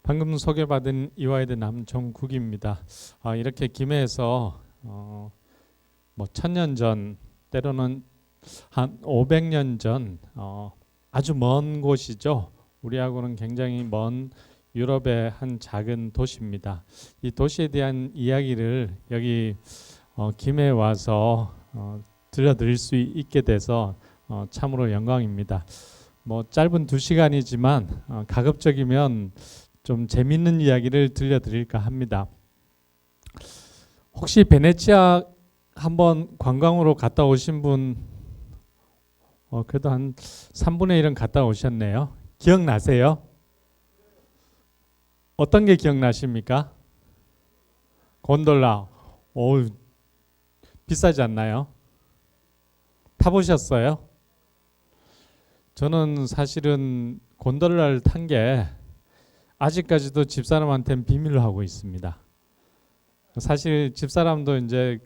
방금 소개받은 이화여대 남종국입니다. 이렇게 김해에서 뭐 1000년 전, 때로는 한 500년 전 아주 먼 곳이죠. 우리하고는 굉장히 먼 유럽의 한 작은 도시입니다. 이 도시에 대한 이야기를 여기 김해에 와서 들려드릴 수 있게 돼서 참으로 영광입니다. 뭐 짧은 2시간이지만 가급적이면 좀 재밌는 이야기를 들려드릴까 합니다. 혹시 베네치아 한번 관광으로 갔다 오신 분 그래도 한 3분의 1은 갔다 오셨네요. 기억나세요? 어떤 게 기억나십니까? 곤돌라. 비싸지 않나요? 타보셨어요? 저는 사실은 곤돌라를 탄 게 아직까지도 집사람한테는 비밀로 하고 있습니다. 사실 집사람도 이제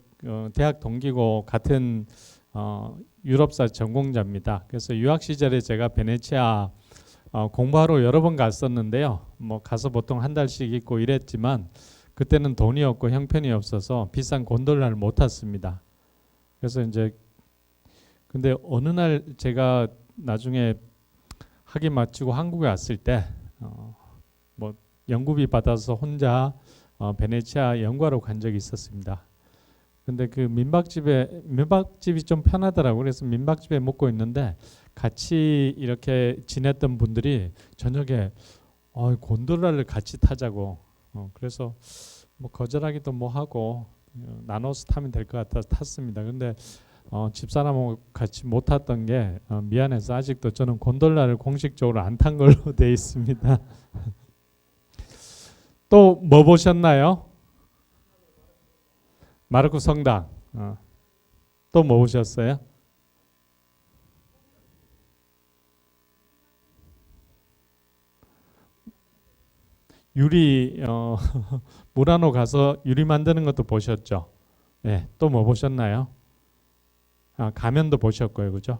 대학 동기고 같은 유럽사 전공자입니다. 그래서 유학 시절에 제가 베네치아 공부하러 여러 번 갔었는데요. 뭐 가서 보통 한 달씩 있고 이랬지만 그때는 돈이 없고 형편이 없어서 비싼 곤돌라를 못 탔습니다. 그래서 이제 근데 어느 날 제가 나중에 학위 마치고 한국에 왔을 때 뭐 연구비 받아서 혼자 베네치아 연구하러 간 적이 있었습니다. 근데 그 민박집이 좀 편하더라고요. 그래서 민박집에 묵고 있는데 같이 이렇게 지냈던 분들이 저녁에 곤돌라를 같이 타자고 그래서 뭐 거절하기도 뭐 하고 나눠서 타면 될 것 같아서 탔습니다. 근데 집사람하고 같이 못 탔던 게 미안해서 아직도 저는 곤돌라를 공식적으로 안 탄 걸로 돼 있습니다. 또 뭐 보셨나요? 마르코 성당. 또 뭐 보셨어요? 유리 무라노 가서 유리 만드는 것도 보셨죠? 네, 또 뭐 보셨나요? 가면도 보셨고요, 그죠?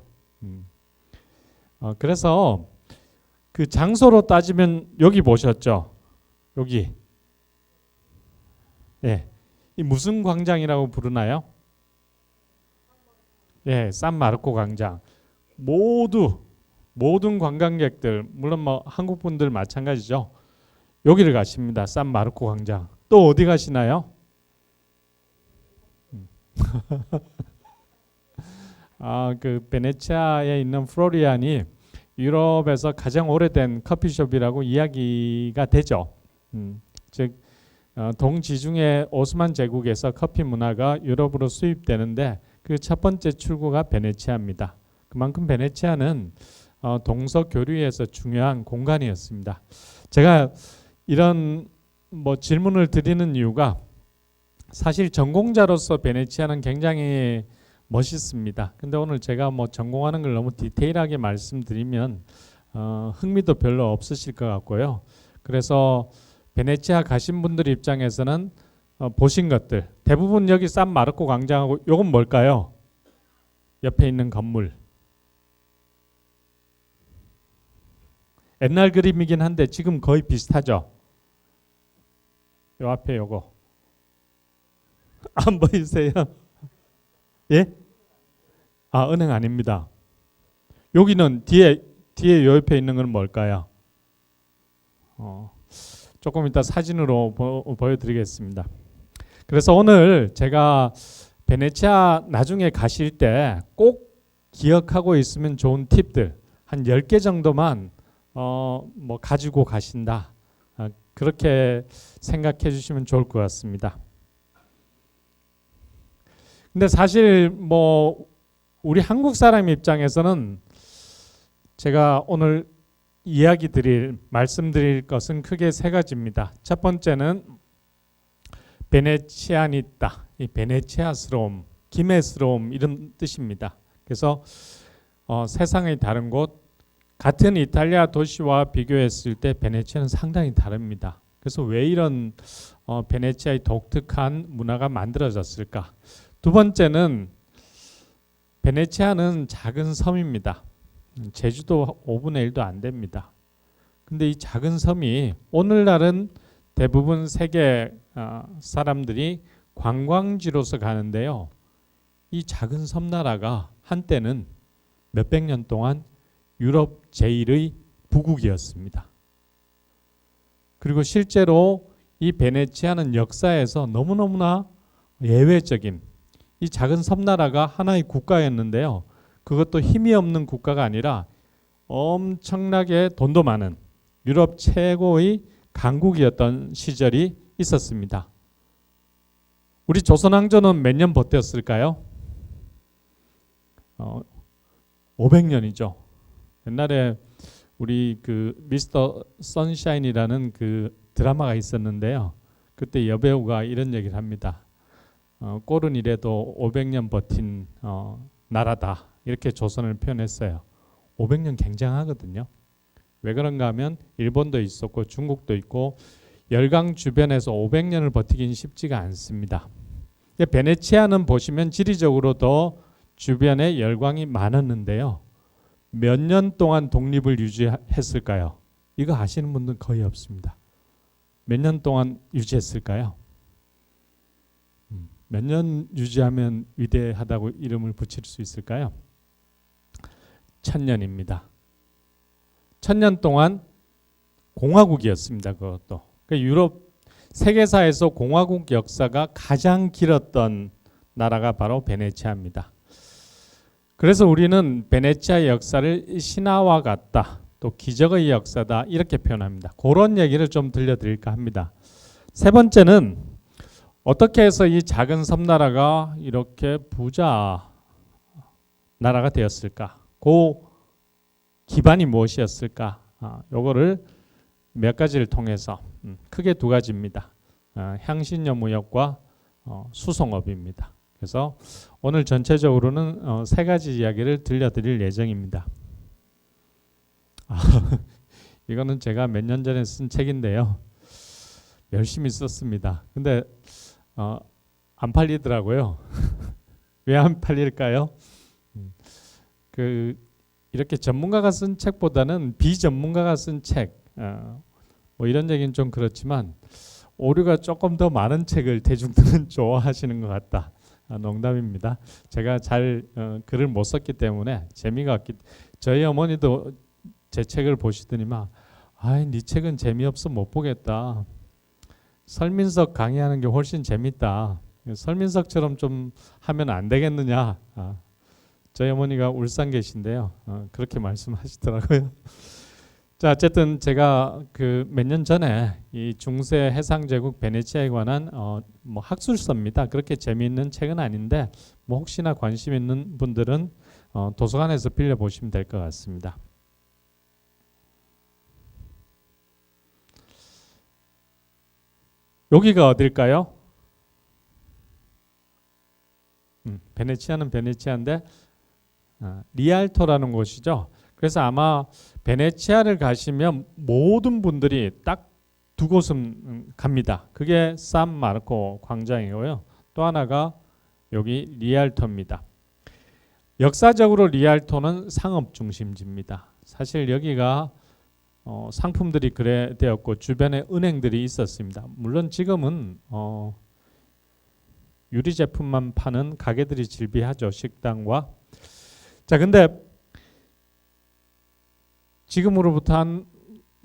그래서 그 장소로 따지면 여기 보셨죠? 여기. 예. 이 무슨 광장이라고 부르나요? 예, 산마르코 광장. 모든 관광객들, 물론 뭐 한국 분들 마찬가지죠. 여기를 가십니다. 산마르코 광장. 또 어디 가시나요? 그 베네치아에 있는 플로리안이 유럽에서 가장 오래된 커피숍이라고 이야기가 되죠. 즉 동지중해 오스만 제국에서 커피 문화가 유럽으로 수입되는데 그 첫 번째 출구가 베네치아입니다. 그만큼 베네치아는 동서 교류에서 중요한 공간이었습니다. 제가 이런 뭐 질문을 드리는 이유가 사실 전공자로서 베네치아는 굉장히 멋있습니다. 근데 오늘 제가 뭐 전공하는 걸 너무 디테일하게 말씀드리면 흥미도 별로 없으실 것 같고요. 그래서 베네치아 가신 분들 입장에서는 보신 것들 대부분 여기 산마르코 광장하고 요건 뭘까요? 옆에 있는 건물. 옛날 그림이긴 한데 지금 거의 비슷하죠. 요 앞에 요거 안 보이세요? 예? 은행 아닙니다. 여기는 뒤에 요 옆에 있는 건 뭘까요? 조금 이따 사진으로 보여드리겠습니다. 그래서 오늘 제가 베네치아 나중에 가실 때 꼭 기억하고 있으면 좋은 팁들 한 10개 정도만 뭐 가지고 가신다. 그렇게 생각해 주시면 좋을 것 같습니다. 근데 사실 뭐 우리 한국 사람 입장에서는 제가 오늘 말씀드릴 것은 크게 3가지입니다. 첫 번째는 베네치안이 있다. 이 베네치아스러움, 김해스러움 이런 뜻입니다. 그래서 세상의 다른 곳 같은 이탈리아 도시와 비교했을 때 베네치아는 상당히 다릅니다. 그래서 왜 이런 베네치아의 독특한 문화가 만들어졌을까? 두 번째는 베네치아는 작은 섬입니다. 제주도 5분의 1도 안 됩니다. 근데 이 작은 섬이 오늘날은 대부분 세계 사람들이 관광지로서 가는데요. 이 작은 섬나라가 한때는 몇백 년 동안 유럽 제1의 부국이었습니다. 그리고 실제로 이 베네치아는 역사에서 너무너무나 예외적인 이 작은 섬나라가 하나의 국가였는데요. 그것도 힘이 없는 국가가 아니라 엄청나게 돈도 많은 유럽 최고의 강국이었던 시절이 있었습니다. 우리 조선왕조는 몇 년 버텼을까요? 500년이죠. 옛날에 우리 그 미스터 선샤인이라는 그 드라마가 있었는데요. 그때 여배우가 이런 얘기를 합니다. 꼴은 이래도 500년 버틴 나라다. 이렇게 조선을 표현했어요. 500년 굉장하거든요. 왜 그런가 하면 일본도 있었고 중국도 있고 열강 주변에서 500년을 버티긴 쉽지가 않습니다. 베네치아는 보시면 지리적으로도 주변에 열강이 많았는데요. 몇 년 동안 독립을 유지했을까요? 이거 아시는 분들은 거의 없습니다. 몇 년 동안 유지했을까요? 몇 년 유지하면 위대하다고 이름을 붙일 수 있을까요? 1000년입니다. 1000년 동안 공화국이었습니다. 그것도. 그러니까 유럽 세계사에서 공화국 역사가 가장 길었던 나라가 바로 베네치아입니다. 그래서 우리는 베네치아 역사를 신화와 같다. 또 기적의 역사다. 이렇게 표현합니다. 그런 얘기를 좀 들려드릴까 합니다. 세 번째는 어떻게 해서 이 작은 섬나라가 이렇게 부자 나라가 되었을까? 그 기반이 무엇이었을까? 요거를 몇 가지를 통해서 크게 두 가지입니다. 향신료 무역과 수송업입니다. 그래서 오늘 전체적으로는 세 가지 이야기를 들려드릴 예정입니다. 이거는 제가 몇 년 전에 쓴 책인데요. 열심히 썼습니다. 근데 안 팔리더라고요. 왜 안 팔릴까요? 이렇게 전문가가 쓴 책보다는 비전문가가 쓴 책, 뭐 이런 얘기는 좀 그렇지만 오류가 조금 더 많은 책을 대중들은 좋아하시는 것 같다. 농담입니다. 제가 잘 글을 못 썼기 때문에 재미가 없기. 저희 어머니도 제 책을 보시더니만, 아이, 네 책은 재미없어 못 보겠다. 설민석 강의하는 게 훨씬 재밌다. 설민석처럼 좀 하면 안 되겠느냐. 저희 어머니가 울산 계신데요. 그렇게 말씀하시더라고요. 자, 어쨌든 제가 그 몇 년 전에 이 중세 해상제국 베네치아에 관한 뭐 학술서입니다. 그렇게 재미있는 책은 아닌데 뭐 혹시나 관심 있는 분들은 도서관에서 빌려 보시면 될 것 같습니다. 여기가 어딜까요? 베네치아는 베네치아인데 리알토라는 곳이죠. 그래서 아마 베네치아를 가시면 모든 분들이 딱 두 곳은 갑니다. 그게 산 마르코 광장이고요. 또 하나가 여기 리알토입니다. 역사적으로 리알토는 상업 중심지입니다. 사실 여기가 상품들이 그래 되었고 주변에 은행들이 있었습니다. 물론 지금은 유리 제품만 파는 가게들이 즐비하죠. 식당과. 자, 근데 지금으로부터 한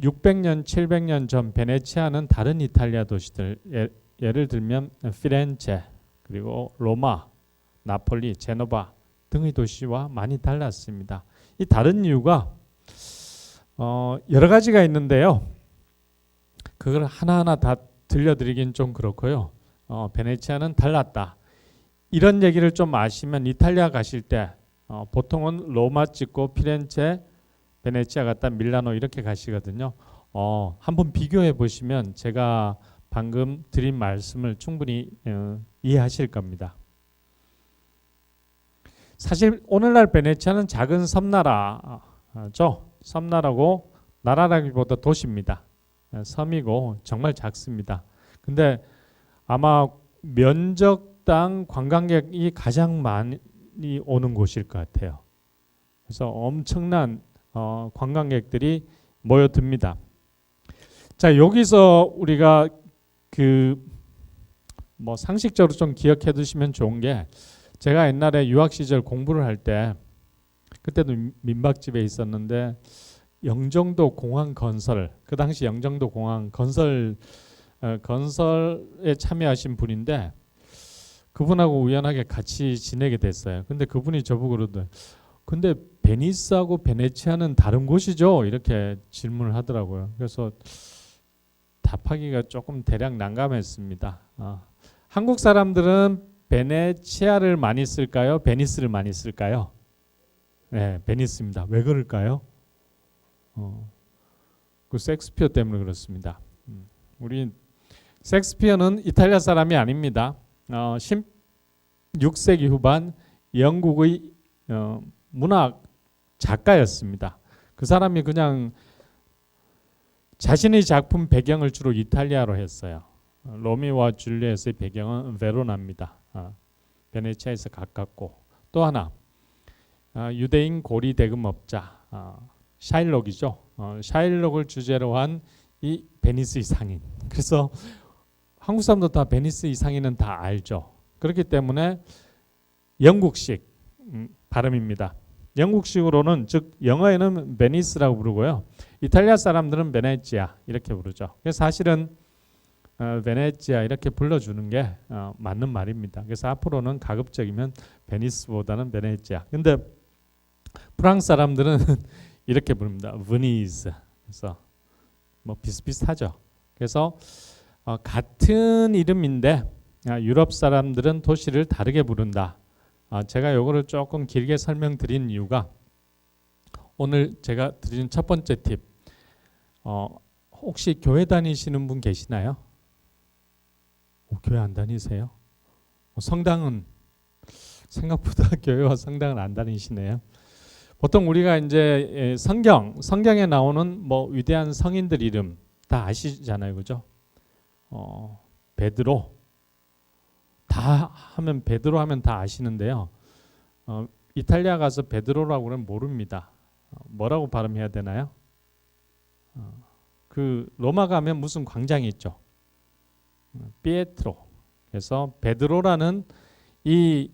600년, 700년 전 베네치아는 다른 이탈리아 도시들, 예를 들면 피렌체, 그리고 로마, 나폴리, 제노바 등의 도시와 많이 달랐습니다. 이 다른 이유가 여러 가지가 있는데요. 그걸 하나하나 다 들려드리긴 좀 그렇고요. 베네치아는 달랐다. 이런 얘기를 좀 아시면 이탈리아 가실 때 보통은 로마 찍고 피렌체, 베네치아 갔다 밀라노 이렇게 가시거든요. 한번 비교해 보시면 제가 방금 드린 말씀을 충분히 이해하실 겁니다. 사실 오늘날 베네치아는 작은 섬나라죠. 섬나라고 나라라기보다 도시입니다. 섬이고 정말 작습니다. 근데 아마 면적당 관광객이 가장 많이 오는 곳일 것 같아요. 그래서 엄청난 관광객들이 모여듭니다. 자, 여기서 우리가 뭐 상식적으로 좀 기억해 두시면 좋은 게, 제가 옛날에 유학 시절 공부를 할 때 그때도 민박집에 있었는데 영종도 공항 건설, 그 당시 영종도 공항 건설에 참여하신 분인데 그분하고 우연하게 같이 지내게 됐어요. 근데 그분이 저보고 그러더라고요. 근데 베니스하고 베네치아는 다른 곳이죠? 이렇게 질문을 하더라고요. 그래서 답하기가 조금 대략 난감했습니다. 한국 사람들은 베네치아를 많이 쓸까요? 베니스를 많이 쓸까요? 네, 베니스입니다. 왜 그럴까요? 그 셰익스피어 때문에 그렇습니다. 우리 셰익스피어는 이탈리아 사람이 아닙니다. 16세기 후반 영국의 문학 작가였습니다. 그 사람이 그냥 자신의 작품 배경을 주로 이탈리아로 했어요. 로미오와 줄리엣의 배경은 베로나입니다. 베네치아에서 가깝고, 또 하나 유대인 고리 대금업자 샤일록이죠. 샤일록을 주제로 한 이 베니스의 상인. 그래서 한국 사람도 다 베니스의 상인은 다 알죠. 그렇기 때문에 영국식 발음입니다. 영국식으로는, 즉 영어에는 베니스라고 부르고요. 이탈리아 사람들은 베네치아 이렇게 부르죠. 그래서 사실은 베네치아 이렇게 불러주는 게 맞는 말입니다. 그래서 앞으로는 가급적이면 베니스보다는 베네치아. 근데 프랑스 사람들은 이렇게 부릅니다. 베니스. 그래서 뭐 비슷비슷하죠. 그래서 같은 이름인데 유럽 사람들은 도시를 다르게 부른다. 제가 요거를 조금 길게 설명드린 이유가, 오늘 제가 드린 첫 번째 팁, 혹시 교회 다니시는 분 계시나요? 교회 안 다니세요? 성당은 생각보다 교회와 성당을 안 다니시네요. 보통 우리가 이제 성경에 나오는 뭐 위대한 성인들 이름 다 아시잖아요, 그죠? 베드로, 베드로 하면 다 아시는데요. 이탈리아 가서 베드로라고 그러면 모릅니다. 뭐라고 발음해야 되나요? 그 로마 가면 무슨 광장이 있죠? 피에트로. 그래서 베드로라는 이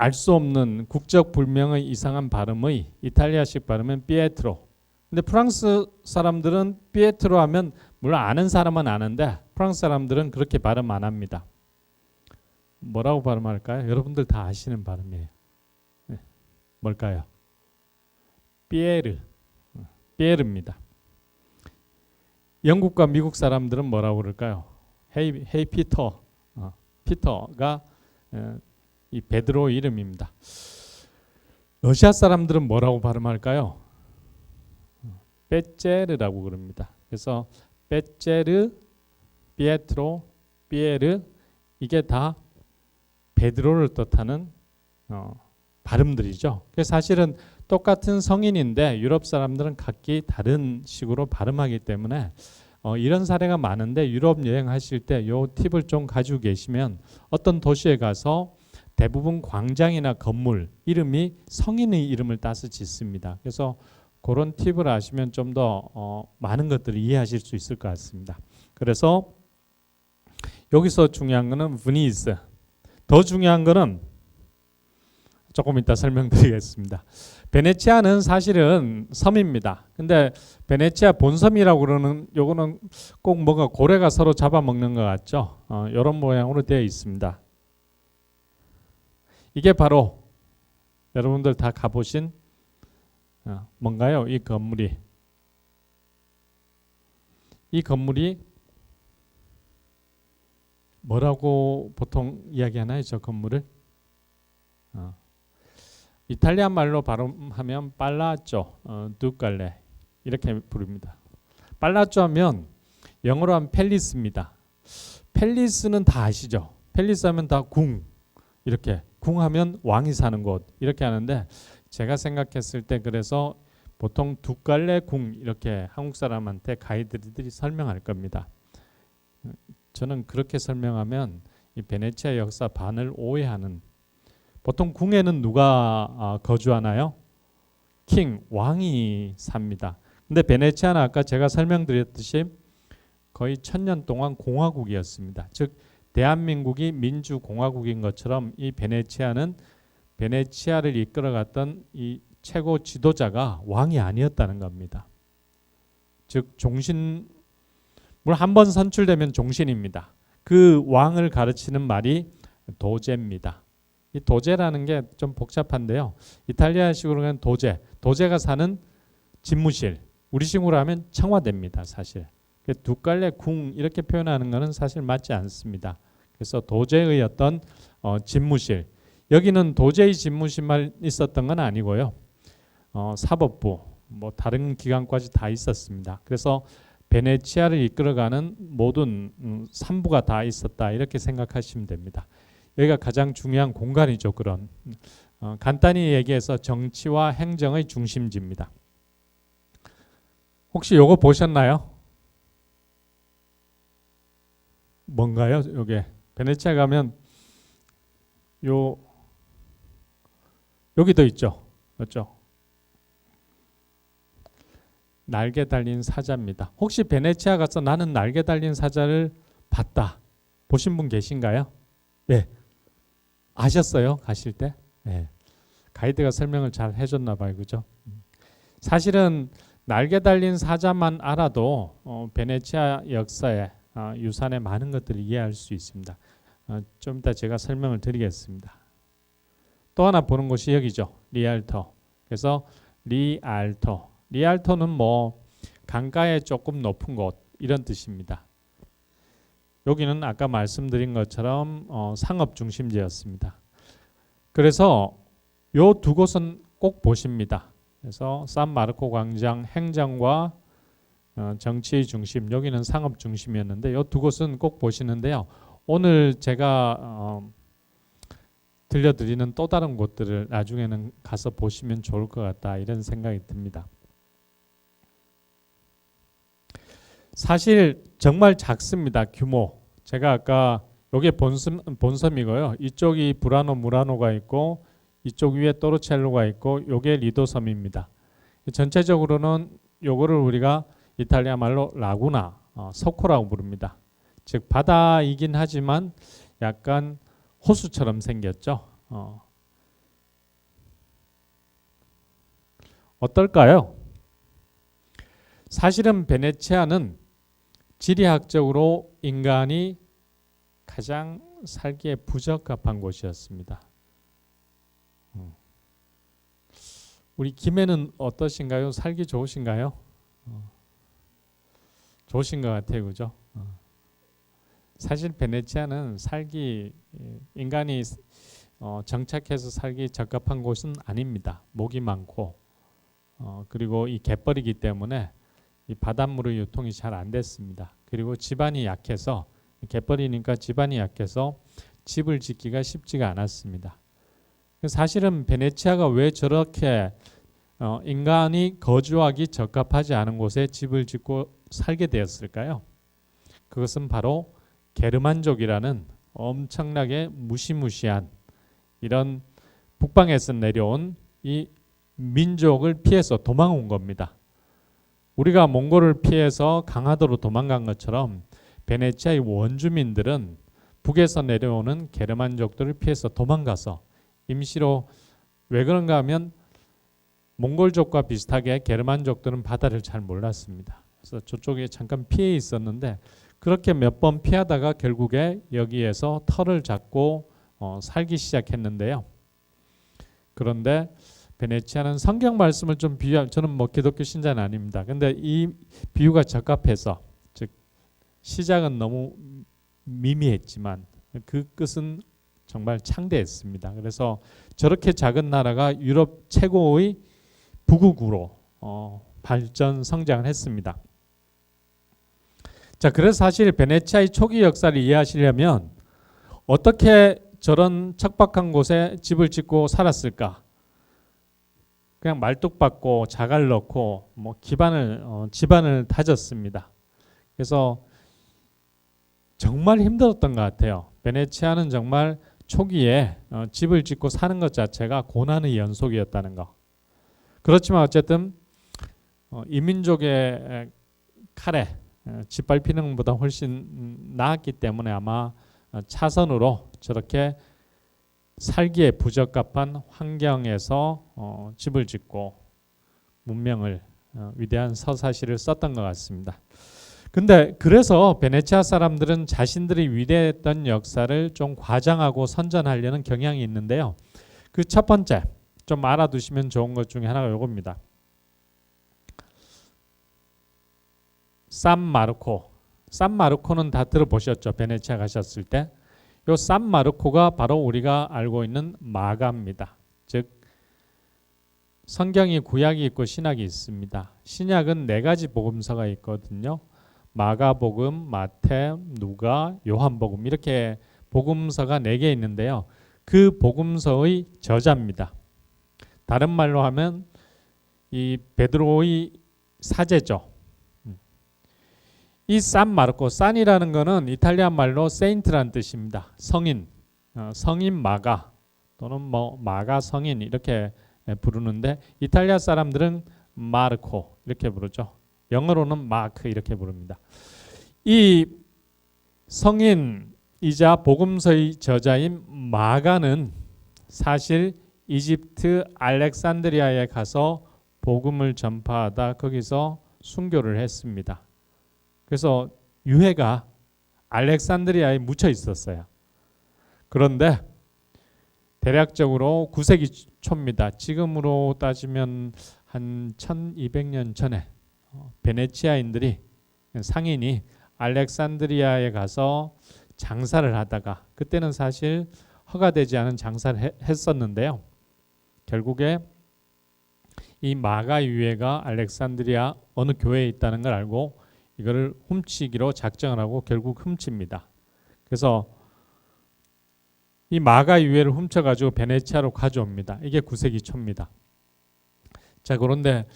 알 수 없는 국적 불명의 이상한 발음의 이탈리아식 발음은 피에트로. 근데 프랑스 사람들은 피에트로 하면 물론 아는 사람은 아는데 프랑스 사람들은 그렇게 발음 안 합니다. 뭐라고 발음할까요? 여러분들 다 아시는 발음이에요. 네. 뭘까요? 피에르입니다. 영국과 미국 사람들은 뭐라고 그럴까요? 헤이 피터. 피터가 이 베드로 이름입니다. 러시아 사람들은 뭐라고 발음할까요? 빼제르라고 그럽니다. 그래서 빼제르, 피에트로, 피에르, 이게 다 베드로를 뜻하는 발음들이죠. 그래서 사실은 똑같은 성인인데 유럽 사람들은 각기 다른 식으로 발음하기 때문에 이런 사례가 많은데, 유럽 여행하실 때 이 팁을 좀 가지고 계시면 어떤 도시에 가서 대부분 광장이나 건물 이름이 성인의 이름을 따서 짓습니다. 그래서 그런 팁을 아시면 좀 더 많은 것들을 이해하실 수 있을 것 같습니다. 그래서 여기서 중요한 거는 베니스. 더 중요한 거는 조금 이따 설명드리겠습니다. 베네치아는 사실은 섬입니다. 근데 베네치아 본섬이라고 그러는 요거는 꼭 뭔가 고래가 서로 잡아먹는 것 같죠? 이런 모양으로 되어 있습니다. 이게 바로 여러분들 다 가보신 뭔가요? 이 건물이 뭐라고 보통 이야기하나요? 저 건물을? 이탈리아 말로 발음하면 팔라조, 두칼레 이렇게 부릅니다. 팔라조 하면 영어로 하면 팰리스입니다. 팰리스는 다 아시죠? 팰리스 하면 다 궁, 이렇게 궁하면 왕이 사는 곳 이렇게 하는데, 제가 생각했을 때 그래서 보통 두 갈래 궁 이렇게 한국 사람한테 가이드들이 설명할 겁니다. 저는 그렇게 설명하면 이 베네치아 역사 반을 오해하는, 보통 궁에는 누가 거주하나요? 킹, 왕이 삽니다. 근데 베네치아는 아까 제가 설명드렸듯이 거의 1000년 동안 공화국이었습니다. 즉 대한민국이 민주공화국인 것처럼 이 베네치아는 베네치아를 이끌어갔던 이 최고 지도자가 왕이 아니었다는 겁니다. 즉 종신, 물론 한 번 선출되면 종신입니다. 그 왕을 가르치는 말이 도제입니다. 이 도제라는 게 좀 복잡한데요. 이탈리아식으로는 도제가 사는 집무실, 우리식으로 하면 청와대입니다. 사실 두 갈래 궁 이렇게 표현하는 것은 사실 맞지 않습니다. 그래서 도제의 어떤 집무실, 여기는 도제의 집무실만 있었던 건 아니고요. 사법부, 뭐 다른 기관까지 다 있었습니다. 그래서 베네치아를 이끌어가는 모든 산부가 다 있었다 이렇게 생각하시면 됩니다. 여기가 가장 중요한 공간이죠. 그런 간단히 얘기해서 정치와 행정의 중심지입니다. 혹시 요거 보셨나요? 뭔가요? 요게 베네치아 가면 여기도 있죠. 그렇죠? 날개 달린 사자입니다. 혹시 베네치아 가서 나는 날개 달린 사자를 봤다 보신 분 계신가요? 네. 아셨어요? 가실 때? 네. 가이드가 설명을 잘 해줬나 봐요. 그죠? 사실은 날개 달린 사자만 알아도 베네치아 역사에 유산의 많은 것들을 이해할 수 있습니다. 좀 이따 제가 설명을 드리겠습니다. 또 하나 보는 곳이 여기죠. 리알토. 그래서 리알토는 뭐 강가에 조금 높은 곳 이런 뜻입니다. 여기는 아까 말씀드린 것처럼 상업 중심지였습니다. 그래서 요 두 곳은 꼭 보십니다. 그래서 산마르코 광장 행정과 정치의 중심, 여기는 상업 중심이었는데 요 두 곳은 꼭 보시는데요. 오늘 제가 들려드리는 또 다른 곳들을 나중에는 가서 보시면 좋을 것 같다 이런 생각이 듭니다. 사실 정말 작습니다. 규모. 제가 아까 여기 본섬이고요. 이쪽이 브라노 무라노가 있고 이쪽 위에 또르첼로가 있고 요게 리도섬입니다. 전체적으로는 요거를 우리가 이탈리아 말로 라구나, 서코라고 부릅니다. 즉 바다이긴 하지만 약간 호수처럼 생겼죠. 어떨까요? 사실은 베네치아는 지리학적으로 인간이 가장 살기에 부적합한 곳이었습니다. 우리 김해는 어떠신가요? 살기 좋으신가요? 좋으신 것 같아요. 그죠? 사실 베네치아는 살기, 인간이 정착해서 살기 적합한 곳은 아닙니다. 목이 많고 그리고 이 갯벌이기 때문에 이 바닷물의 유통이 잘 안 됐습니다. 그리고 지반이 약해서, 갯벌이니까 지반이 약해서 집을 짓기가 쉽지가 않았습니다. 사실은 베네치아가 왜 저렇게 인간이 거주하기 적합하지 않은 곳에 집을 짓고 살게 되었을까요? 그것은 바로 게르만족이라는 엄청나게 무시무시한 이런 북방에서 내려온 이 민족을 피해서 도망온 겁니다. 우리가 몽골을 피해서 강화도로 도망간 것처럼 베네치아의 원주민들은 북에서 내려오는 게르만족들을 피해서 도망가서 임시로, 왜 그런가 하면 몽골족과 비슷하게 게르만족들은 바다를 잘 몰랐습니다. 그래서 저쪽에 잠깐 피해 있었는데 그렇게 몇 번 피하다가 결국에 여기에서 터를 잡고 살기 시작했는데요. 그런데 베네치아는 성경 말씀을 좀 비유하면, 저는 뭐 기독교 신자는 아닙니다. 근데 이 비유가 적합해서, 즉 시작은 너무 미미했지만 그 끝은 정말 창대했습니다. 그래서 저렇게 작은 나라가 유럽 최고의 부국으로 발전 성장을 했습니다. 자, 그래서 사실 베네치아의 초기 역사를 이해하시려면 어떻게 저런 척박한 곳에 집을 짓고 살았을까? 그냥 말뚝박고 자갈 넣고 뭐 집안을 다졌습니다. 그래서 정말 힘들었던 것 같아요. 베네치아는 정말 초기에 집을 짓고 사는 것 자체가 고난의 연속이었다는 거. 그렇지만 어쨌든 이민족의 칼에 짓밟히는 것보다 훨씬 나았기 때문에 아마 차선으로 저렇게 살기에 부적합한 환경에서 집을 짓고 문명을 위대한 서사시를 썼던 것 같습니다. 근데 그래서 베네치아 사람들은 자신들이 위대했던 역사를 좀 과장하고 선전하려는 경향이 있는데요. 그 첫 번째 좀 알아두시면 좋은 것 중에 하나가 요겁니다. 산마르코. 산마르코는 다 들어보셨죠? 베네치아 가셨을 때. 요 산마르코가 바로 우리가 알고 있는 마가입니다. 즉 성경이 구약이 있고 신약이 있습니다. 신약은 4가지 복음서가 있거든요. 마가복음, 마태, 누가, 요한복음 이렇게 복음서가 4개 있는데요. 그 복음서의 저자입니다. 다른 말로 하면 이 베드로의 사제죠. 이 산마르코, 산이라는 거는 이탈리아 말로 세인트란 뜻입니다. 성인, 성인 마가 또는 뭐 마가 성인 이렇게 부르는데 이탈리아 사람들은 마르코 이렇게 부르죠. 영어로는 마크 이렇게 부릅니다. 이 성인이자 복음서의 저자인 마가는 사실 이집트 알렉산드리아에 가서 복음을 전파하다 거기서 순교를 했습니다. 그래서 유해가 알렉산드리아에 묻혀 있었어요. 그런데 대략적으로 9세기 초입니다. 지금으로 따지면 한 1200년 전에 베네치아인들이 상인이 알렉산드리아에 가서 장사를 하다가 그때는 사실 허가되지 않은 장사를 했었는데요. 결국에 이 마가 유해가 알렉산드리아 어느 교회에 있다는 걸 알고 이거를 훔치기로 작정을 하고 결국 훔칩니다. 그래서 이 마가 유해를 훔쳐가지고 베네치아로 가져옵니다. 이게 9세기 초입니다. 자, 그런데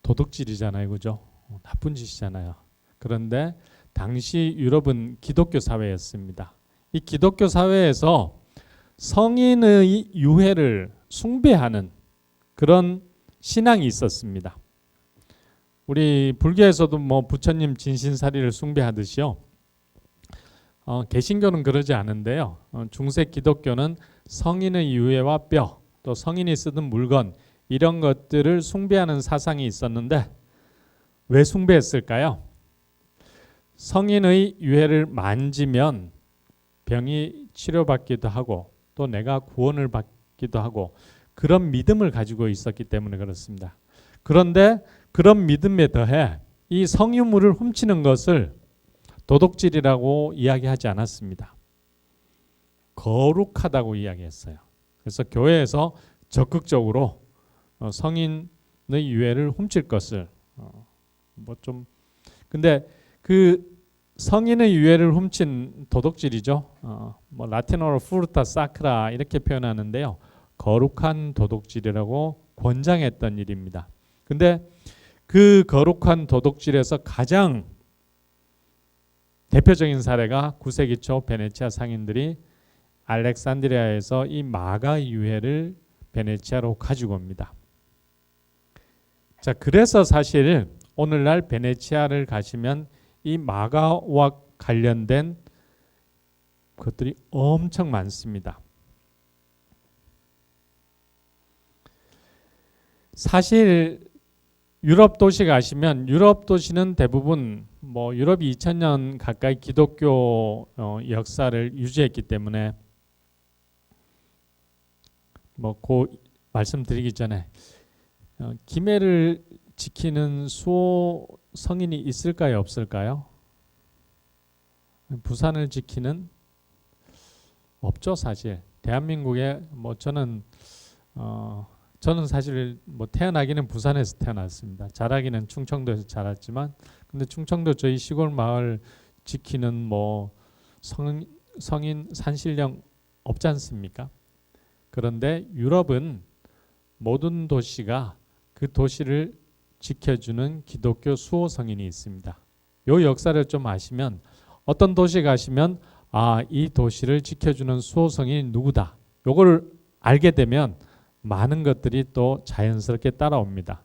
도둑질이잖아요, 그죠? 나쁜 짓이잖아요. 그런데 당시 유럽은 기독교 사회였습니다. 이 기독교 사회에서 성인의 유해를 숭배하는 그런 신앙이 있었습니다. 우리 불교에서도 뭐 부처님 진신사리를 숭배하듯이요. 개신교는 그러지 않은데요. 중세 기독교는 성인의 유해와 뼈, 또 성인이 쓰던 물건 이런 것들을 숭배하는 사상이 있었는데 왜 숭배했을까요? 성인의 유해를 만지면 병이 치료받기도 하고 또 내가 구원을 받기도 하고 그런 믿음을 가지고 있었기 때문에 그렇습니다. 그런데 그런 믿음에 더해 이 성유물을 훔치는 것을 도둑질이라고 이야기하지 않았습니다. 거룩하다고 이야기했어요. 그래서 교회에서 적극적으로 성인의 유해를 훔칠 것을 근데 그 성인의 유해를 훔친 도둑질이죠. 라틴어로 fruta sacra 이렇게 표현하는데요. 거룩한 도둑질이라고 권장했던 일입니다. 근데 그 거룩한 도둑질에서 가장 대표적인 사례가 9세기 초 베네치아 상인들이 알렉산드리아에서 이 마가 유해를 베네치아로 가지고 옵니다. 자, 그래서 사실 오늘날 베네치아를 가시면 이 마가와 관련된 것들이 엄청 많습니다. 사실 유럽 도시 가시면 유럽 도시는 대부분 유럽이 2000년 가까이 기독교 역사를 유지했기 때문에 그 말씀드리기 전에 기매를 지키는 수호 성인이 있을까요, 없을까요? 부산을 지키는 없죠, 사실. 대한민국에 저는 저는 사실 뭐 태어나기는 부산에서 태어났습니다. 자라기는 충청도에서 자랐지만, 근데 충청도 저희 시골 마을 지키는 뭐 성인 산신령 없지 않습니까? 그런데 유럽은 모든 도시가 그 도시를 지켜주는 기독교 수호 성인이 있습니다. 요 역사를 좀 아시면 어떤 도시 가시면 이 도시를 지켜주는 수호 성인이 누구다. 요걸 알게 되면 많은 것들이 또 자연스럽게 따라옵니다.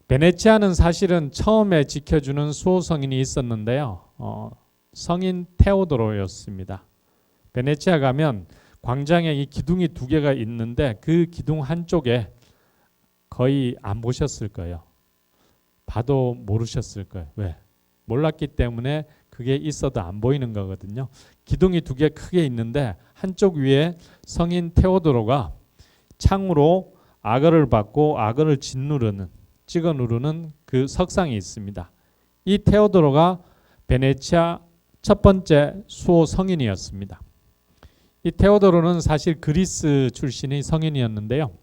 베네치아는 사실은 처음에 지켜주는 수호 성인이 있었는데요. 성인 테오도로였습니다. 베네치아 가면 광장에 이 기둥이 두 개가 있는데 그 기둥 한쪽에 거의 안 보셨을 거예요. 봐도 모르셨을 거예요. 왜? 몰랐기 때문에 그게 있어도 안 보이는 거거든요. 기둥이 두 개 크게 있는데 한쪽 위에 성인 테오도로가 창으로 악어를 받고 악어를 찍어 누르는 그 석상이 있습니다. 이 테오도로가 베네치아 첫 번째 수호 성인이었습니다. 이 테오도로는 사실 그리스 출신의 성인이었는데요.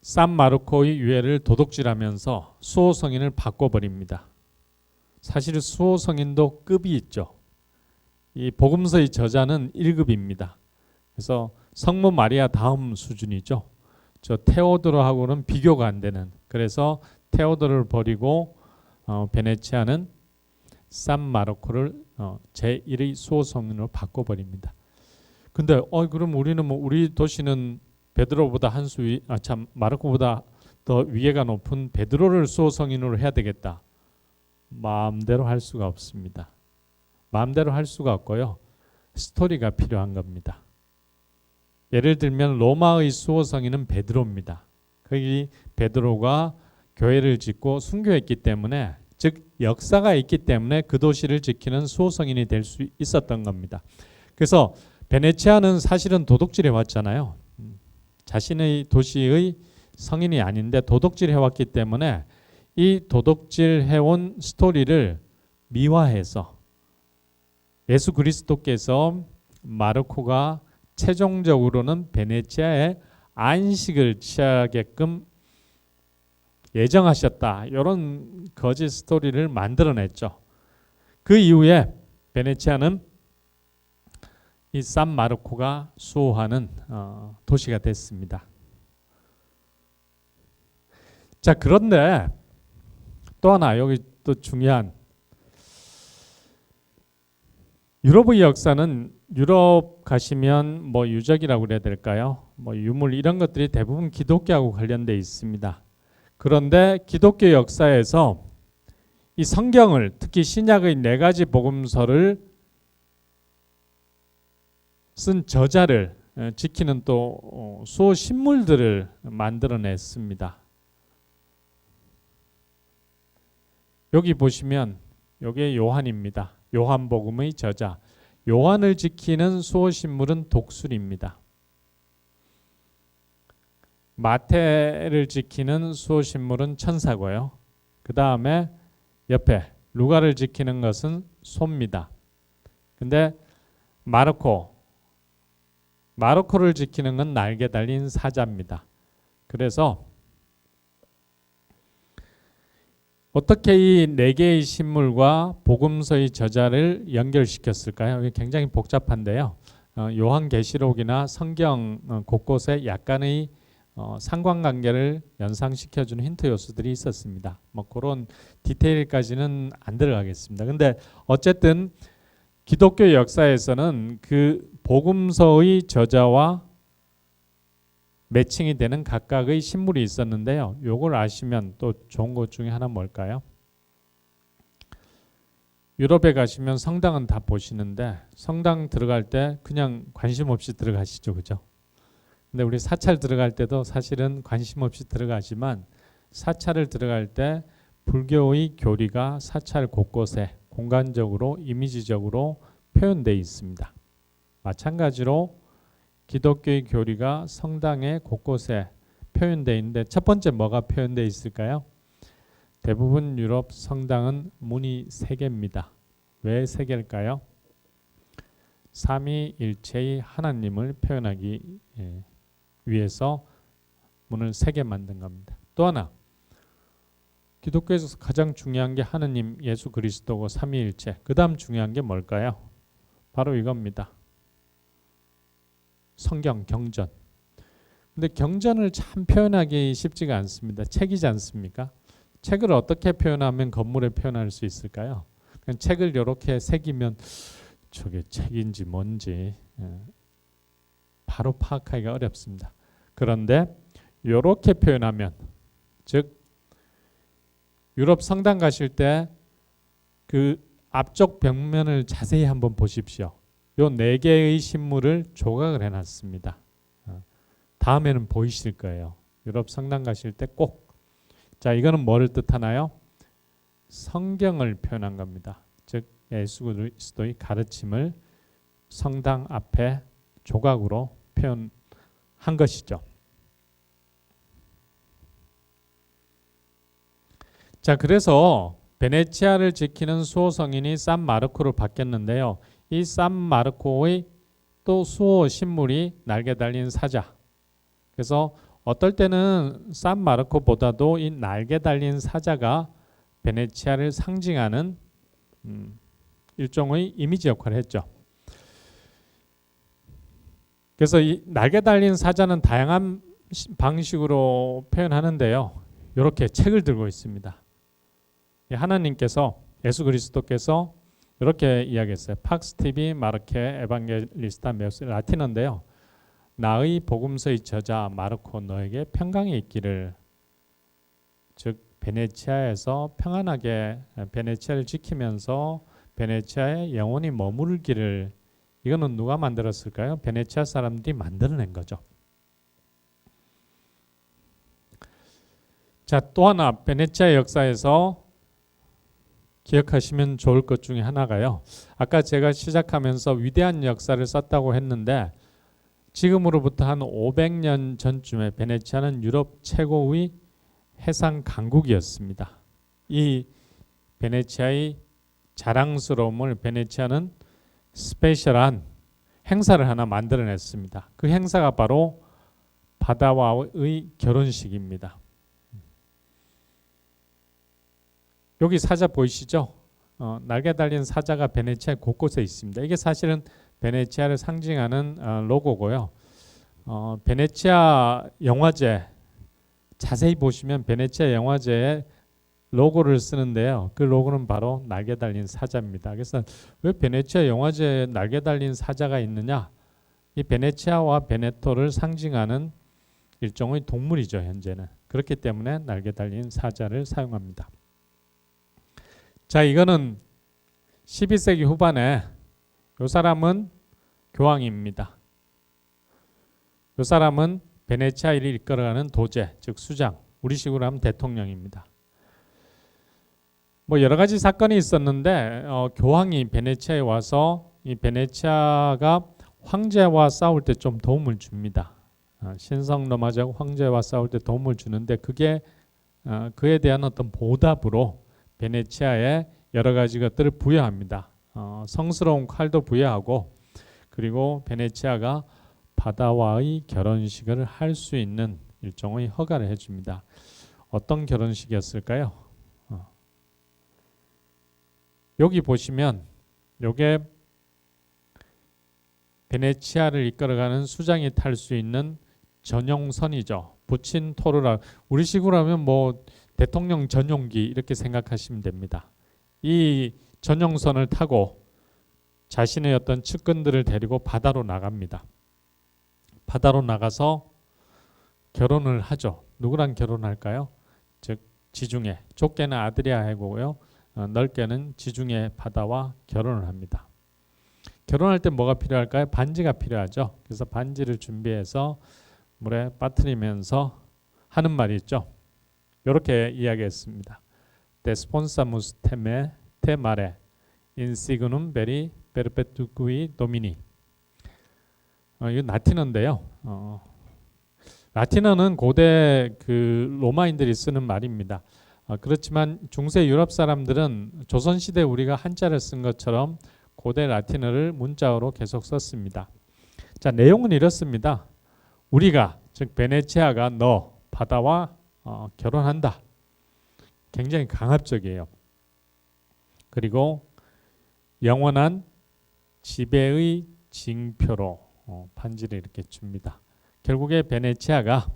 산 마르코의 유해를 도둑질하면서 수호 성인을 바꿔버립니다. 사실 수호 성인도 급이 있죠. 이 복음서의 저자는 1급입니다. 그래서 성모 마리아 다음 수준이죠. 저 테오도로하고는 비교가 안 되는. 그래서 테오도로를 버리고 베네치아는 산 마르코를 제1의 수호 성인으로 바꿔버립니다. 근데 그럼 우리는 우리 도시는 베드로보다 마르코보다 더 위계가 높은 베드로를 수호 성인으로 해야 되겠다. 마음대로 할 수가 없습니다. 마음대로 할 수가 없고요. 스토리가 필요한 겁니다. 예를 들면 로마의 수호 성인은 베드로입니다. 거기 베드로가 교회를 짓고 순교했기 때문에, 즉 역사가 있기 때문에 그 도시를 지키는 수호 성인이 될 수 있었던 겁니다. 그래서 베네치아는 사실은 도둑질해 왔잖아요. 자신의 도시의 성인이 아닌데 도둑질해 왔기 때문에 이 도둑질해 온 스토리를 미화해서 예수 그리스도께서 마르코가 최종적으로는 베네치아에 안식을 취하게끔 예정하셨다. 이런 거짓 스토리를 만들어냈죠. 그 이후에 베네치아는 이 산 마르코가 수호하는 도시가 됐습니다. 자, 그런데 또 하나 여기 또 중요한, 유럽의 역사는 유럽 가시면 뭐 유적이라고 그래야 될까요? 뭐 유물 이런 것들이 대부분 기독교하고 관련돼 있습니다. 그런데 기독교 역사에서 이 성경을, 특히 신약의 4가지 복음서를 쓴 저자를 지키는 또 수호 신물들을 만들어냈습니다. 여기 보시면 이게 요한입니다. 요한복음의 저자. 요한을 지키는 수호 신물은 독수리입니다. 마태를 지키는 수호 신물은 천사고요. 그 다음에 옆에 루가를 지키는 것은 소입니다. 근데 마르코를 지키는 건 날개 달린 사자입니다. 그래서 어떻게 이 4개의 신물과 복음서의 저자를 연결시켰을까요? 이게 굉장히 복잡한데요. 요한계시록이나 성경 곳곳에 약간의 상관관계를 연상시켜주는 힌트 요소들이 있었습니다. 뭐 그런 디테일까지는 안 들어가겠습니다. 근데 어쨌든 기독교 역사에서는 그 복음서의 저자와 매칭이 되는 각각의 신물이 있었는데요. 요걸 아시면 또 좋은 것 중에 하나 뭘까요? 유럽에 가시면 성당은 다 보시는데 성당 들어갈 때 그냥 관심 없이 들어가시죠. 그죠? 근데 우리 사찰 들어갈 때도 사실은 관심 없이 들어가지만 사찰을 들어갈 때 불교의 교리가 사찰 곳곳에 공간적으로 이미지적으로 표현되어 있습니다. 마찬가지로 기독교의 교리가 성당의 곳곳에 표현되어 있는데 첫 번째 뭐가 표현되어 있을까요? 대부분 유럽 성당은 문이 3개입니다. 왜 3개일까요? 삼위일체의 하나님을 표현하기 위해서 문을 3개 만든 겁니다. 또 하나, 기독교에서 가장 중요한 게 하느님 예수 그리스도고 삼위일체. 그 다음 중요한 게 뭘까요? 바로 이겁니다. 성경, 경전. 근데 경전을 참 표현하기 쉽지가 않습니다. 책이지 않습니까? 책을 어떻게 표현하면 건물에 표현할 수 있을까요? 그냥 책을 이렇게 새기면 저게 책인지 뭔지 바로 파악하기가 어렵습니다. 그런데 이렇게 표현하면, 즉 유럽 성당 가실 때 그 앞쪽 벽면을 자세히 한번 보십시오. 요 4개의 신물을 조각을 해놨습니다. 다음에는 보이실 거예요. 유럽 성당 가실 때 꼭. 자, 이거는 뭐를 뜻하나요? 성경을 표현한 겁니다. 즉 예수 그리스도의 가르침을 성당 앞에 조각으로 표현한 것이죠. 자, 그래서 베네치아를 지키는 수호 성인이 산 마르코로 바뀌었는데요. 이 산 마르코의 또 수호 신물이 날개 달린 사자. 그래서 어떨 때는 산 마르코보다도 이 날개 달린 사자가 베네치아를 상징하는 일종의 이미지 역할을 했죠. 그래서 이 날개 달린 사자는 다양한 방식으로 표현하는데요. 이렇게 책을 들고 있습니다. 하나님께서, 예수 그리스도께서 이렇게 이야기했어요. 팍스 TV 마르케 에반겔리스타 메우스, 라틴어인데요. 나의 복음서의 저자 마르코, 너에게 평강이 있기를. 즉 베네치아에서 평안하게 베네치아를 지키면서 베네치아에 영원히 머무르기를. 이거는 누가 만들었을까요? 베네치아 사람들이 만들어낸 거죠. 자, 또 하나 베네치아 역사에서 기억하시면 좋을 것 중에 하나가요. 아까 제가 시작하면서 위대한 역사를 썼다고 했는데 지금으로부터 한 500년 전쯤에 베네치아는 유럽 최고의 해상 강국이었습니다. 이 베네치아의 자랑스러움을 베네치아는 스페셜한 행사를 하나 만들어냈습니다. 그 행사가 바로 바다와의 결혼식입니다. 여기 사자 보이시죠? 날개 달린 사자가 베네치아 곳곳에 있습니다. 이게 사실은 베네치아를 상징하는 로고고요. 베네치아 영화제 자세히 보시면 베네치아 영화제에 로고를 쓰는데요. 그 로고는 바로 날개 달린 사자입니다. 그래서 왜 베네치아 영화제에 날개 달린 사자가 있느냐? 이 베네치아와 베네토를 상징하는 일종의 동물이죠. 현재는. 그렇기 때문에 날개 달린 사자를 사용합니다. 자, 이거는 12세기 후반에 이 사람은 교황입니다. 이 사람은 베네치아를 이끌어가는 도제, 즉 수장, 우리식으로 하면 대통령입니다. 뭐 여러 가지 사건이 있었는데 교황이 베네치아에 와서 이 베네치아가 황제와 싸울 때 좀 도움을 줍니다. 신성 로마제하고 황제와 싸울 때 도움을 주는데 그게 그에 대한 어떤 보답으로 베네치아에 여러 가지 것들을 부여합니다. 성스러운 칼도 부여하고, 그리고 베네치아가 바다와의 결혼식을 할 수 있는 일종의 허가를 해줍니다. 어떤 결혼식이었을까요? 여기 보시면 요게 베네치아를 이끌어가는 수장이 탈 수 있는 전용선이죠. 부친 토르라, 우리식으로 하면 뭐 대통령 전용기 이렇게 생각하시면 됩니다. 이 전용선을 타고 자신의 어떤 측근들을 데리고 바다로 나갑니다. 바다로 나가서 결혼을 하죠. 누구랑 결혼할까요? 즉 지중해, 좁게는 아드리아해고요, 넓게는 지중해 바다와 결혼을 합니다. 결혼할 때 뭐가 필요할까요? 반지가 필요하죠. 그래서 반지를 준비해서 물에 빠뜨리면서 하는 말이 있죠. 이렇게 이야기했습니다. Desponsamus te mare, insignum veri perpetuui domini. 이거 라틴어인데요. 라틴어는 고대 그 로마인들이 쓰는 말입니다. 그렇지만 중세 유럽 사람들은 조선 시대 우리가 한자를 쓴 것처럼 고대 라틴어를 문자어로 계속 썼습니다. 자, 내용은 이렇습니다. 우리가 즉 베네치아가 너 바다와 결혼한다. 굉장히 강압적이에요. 그리고 영원한 지배의 징표로 반지를 이렇게 줍니다. 결국에 베네치아가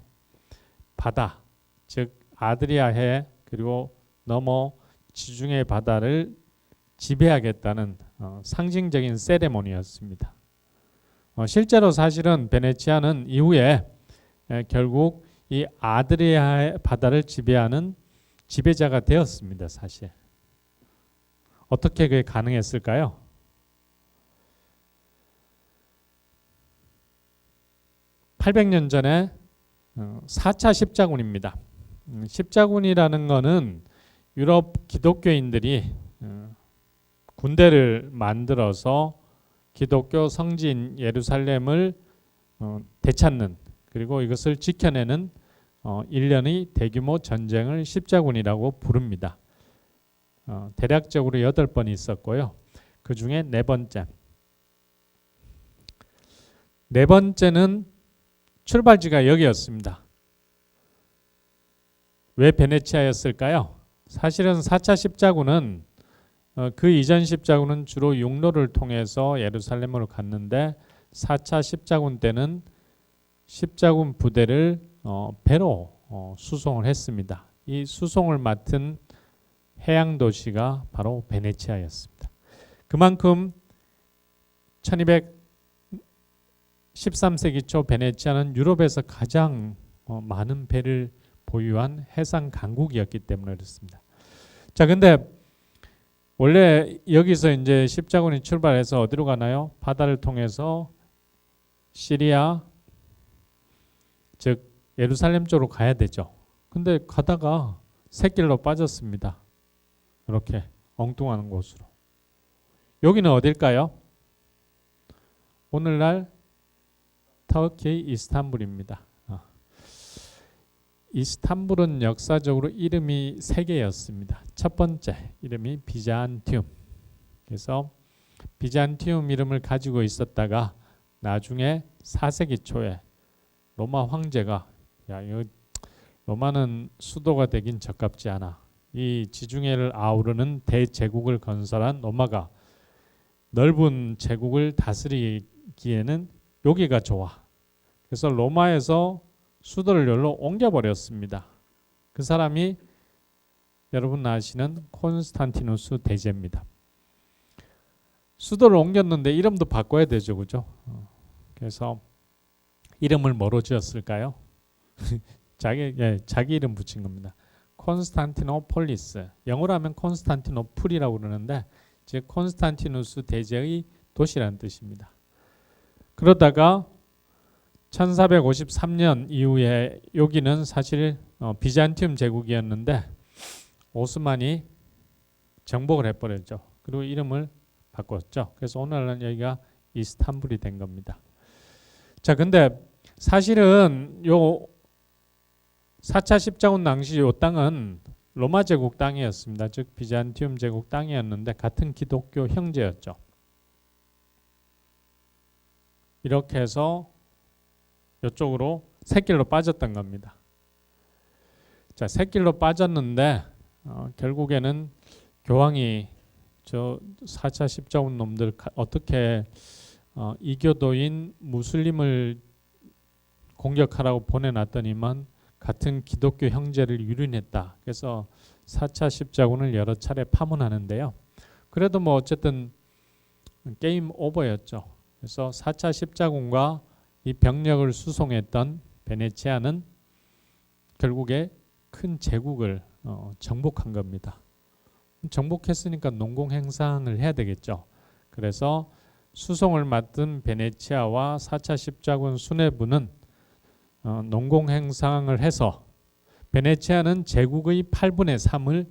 바다, 즉 아드리아해 그리고 너머 지중해 바다를 지배하겠다는 상징적인 세레모니였습니다. 실제로 사실은 베네치아는 이후에 결국 이 아드리아 바다를 지배하는 지배자가 되었습니다. 사실 어떻게 그게 가능했을까요? 800년 전에 4차 십자군입니다. 십자군이라는 것은 유럽 기독교인들이 군대를 만들어서 기독교 성지인 예루살렘을 되찾는 그리고 이것을 지켜내는 일련의 대규모 전쟁을 십자군이라고 부릅니다. 대략적으로 8번이 있었고요. 그 중에 네 번째는 출발지가 여기였습니다. 왜 베네치아였을까요? 사실은 4차 십자군은 그 이전 십자군은 주로 육로를 통해서 예루살렘으로 갔는데 4차 십자군 때는 십자군 부대를 배로 수송을 했습니다. 이 수송을 맡은 해양 도시가 바로 베네치아였습니다. 그만큼 1213세기 초 베네치아는 유럽에서 가장 많은 배를 보유한 해상 강국이었기 때문에 그렇습니다. 자, 근데 원래 여기서 이제 십자군이 출발해서 어디로 가나요? 바다를 통해서 시리아, 즉 예루살렘 쪽으로 가야 되죠. 근데 가다가 샛길로 빠졌습니다. 이렇게 엉뚱한 곳으로. 여기는 어딜까요? 오늘날 터키 이스탄불입니다. 이스탄불은 역사적으로 이름이 3개였습니다. 첫 번째 이름이 비잔티움. 그래서 비잔티움 이름을 가지고 있었다가 나중에 4세기 초에 로마 황제가 이거 로마는 수도가 되긴 적합지 않아. 이 지중해를 아우르는 대제국을 건설한 로마가 넓은 제국을 다스리기에는 여기가 좋아. 그래서 로마에서 수도를 여기로 옮겨버렸습니다. 그 사람이 여러분 아시는 콘스탄티누스 대제입니다. 수도를 옮겼는데 이름도 바꿔야 되죠, 그죠? 그래서 이름을 뭐로 지었을까요? 자기 이름 붙인 겁니다. 콘스탄티노폴리스. 영어로 하면 콘스탄티노플이라고 그러는데 즉 콘스탄티누스 대제의 도시라는 뜻입니다. 그러다가 1453년 이후에 여기는 사실 비잔티움 제국이었는데 오스만이 정복을 해버렸죠. 그리고 이름을 바꿨죠. 그래서 오늘날은 여기가 이스탄불이 된 겁니다. 자, 근데 사실은 요 4차 십자군 당시 요 땅은 로마 제국 땅이었습니다. 즉 비잔티움 제국 땅이었는데 같은 기독교 형제였죠. 이렇게 해서 이쪽으로 샛길로 빠졌던 겁니다. 자, 샛길로 빠졌는데 결국에는 교황이 저 4차 십자군 놈들 어떻게 이교도인 무슬림을 공격하라고 보내놨더니만 같은 기독교 형제를 유린했다. 그래서 4차 십자군을 여러 차례 파문하는데요. 그래도 뭐 어쨌든 게임 오버였죠. 그래서 4차 십자군과 이 병력을 수송했던 베네치아는 결국에 큰 제국을 정복한 겁니다. 정복했으니까 농공행상을 해야 되겠죠. 그래서 수송을 맡은 베네치아와 4차 십자군 수뇌부는 농공행상을 해서 베네치아는 제국의 8분의 3을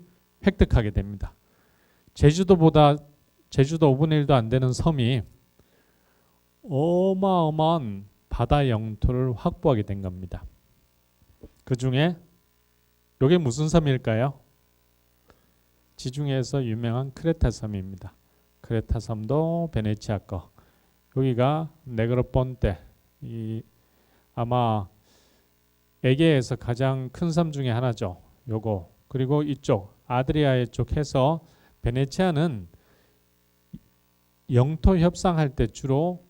획득하게 됩니다. 제주도 5분의 1도 안 되는 섬이 어마어마한 바다 영토를 확보하게 된 겁니다. 그 중에 이게 무슨 섬일까요? 지중해에서 유명한 크레타 섬입니다. 크레타 섬도 베네치아 거. 여기가 네그로폰테. 이 아마 에게에서 가장 큰 섬 중에 하나죠. 요거. 그리고 이쪽 아드리아의 쪽 해서 베네치아는 영토 협상할 때 주로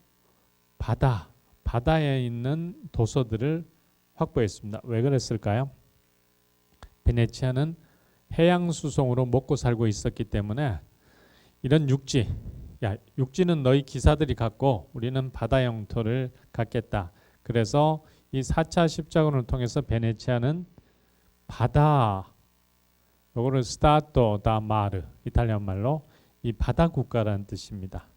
바다에 있는 도서들을 확보했습니다. 왜 그랬을까요? 베네치아는 해양 수송으로 먹고 살고 있었기 때문에 이런 육지는 너희 기사들이 갖고 우리는 바다 영토를 갖겠다. 그래서 이 4차 십자군을 통해서 베네치아는 바다, 요거를 스타토 다 마르, 이탈리안 말로 이 바다 국가라는 뜻입니다.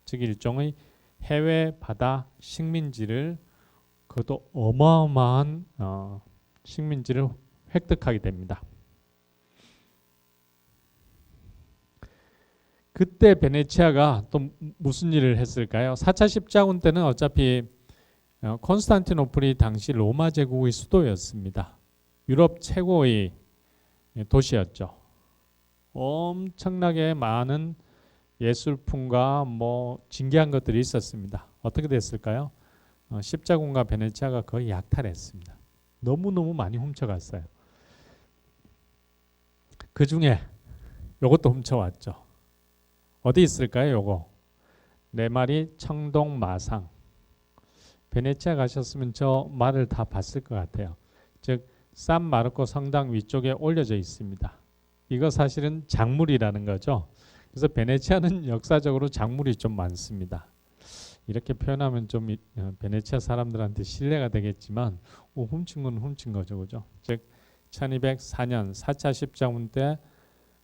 즉 일종의 해외 바다 식민지를, 그것도 어마어마한 식민지를 획득하게 됩니다. 그때 베네치아가 또 무슨 일을 했을까요? 4차 십자군 때는 어차피 콘스탄티노플이 당시 로마 제국의 수도였습니다. 유럽 최고의 도시였죠. 엄청나게 많은 예술품과 뭐 진귀한 것들이 있었습니다. 어떻게 됐을까요? 십자군과 베네치아가 거의 약탈했습니다. 너무너무 많이 훔쳐갔어요. 그 중에 요것도 훔쳐왔죠. 어디 있을까요? 요거 네 마리 청동 마상. 베네치아 가셨으면 저 말을 다 봤을 것 같아요. 즉 산 마르코 성당 위쪽에 올려져 있습니다. 이거 사실은 작물이라는 거죠. 그래서 베네치아는 역사적으로 작물이 좀 많습니다. 이렇게 표현하면 좀 베네치아 사람들한테 신뢰가 되겠지만 훔친 건 훔친 거죠, 그죠? 즉 1204년 4차 십자군 때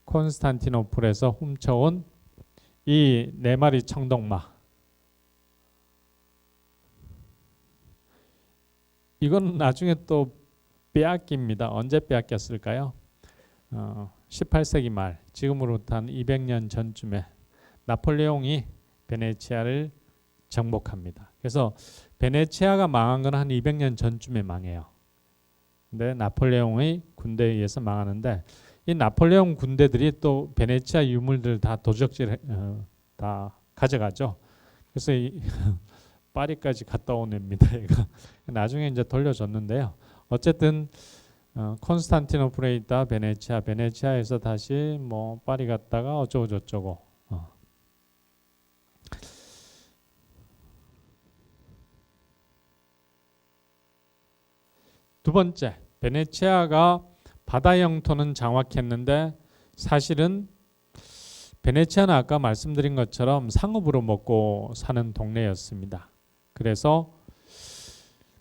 콘스탄티노플에서 훔쳐온 이 네 마리 청동마. 이건 나중에 또 빼앗깁니다. 언제 빼앗겼을까요? 18세기 말, 지금으로부터 한 200년 전쯤에 나폴레옹이 베네치아를 정복합니다. 그래서 베네치아가 망한 건 한 200년 전쯤에 망해요. 근데 나폴레옹의 군대에 의해서 망하는데 이 나폴레옹 군대들이 또 베네치아 유물들 다 도적질 다 가져가죠. 그래서 이 파리까지 갔다 온 애입니다. 나중에 이제 돌려줬는데요. 어쨌든 콘스탄티노플에 있다 베네치아에서 다시 뭐 파리 갔다가 어쩌고 저쩌고. 두 번째, 베네치아가 바다 영토는 장악했는데 사실은 베네치아는 아까 말씀드린 것처럼 상업으로 먹고 사는 동네였습니다.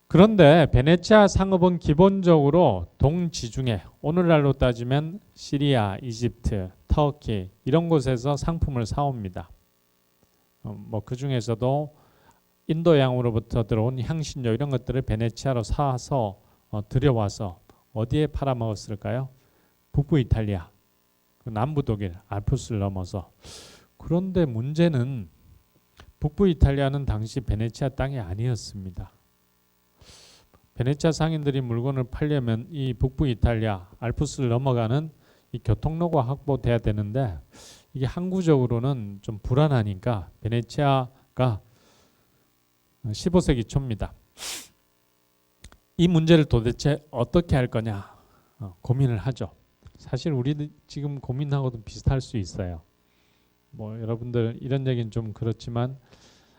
그런데 베네치아 상업은 기본적으로 동지중해, 오늘날로 따지면 시리아, 이집트, 터키 이런 곳에서 상품을 사옵니다. 그 중에서도 인도양으로부터 들어온 향신료 이런 것들을 베네치아로 사서 들여와서 어디에 팔아먹었을까요? 북부 이탈리아, 남부 독일, 알프스를 넘어서. 그런데 문제는 북부 이탈리아는 당시 베네치아 땅이 아니었습니다. 베네치아 상인들이 물건을 팔려면 이 북부 이탈리아, 알프스를 넘어가는 이 교통로가 확보돼야 되는데 이게 항구적으로는 좀 불안하니까 베네치아가 15세기 초입니다. 이 문제를 도대체 어떻게 할 거냐 고민을 하죠. 사실 우리 지금 고민하고도 비슷할 수 있어요. 뭐 여러분들 이런 얘기는 좀 그렇지만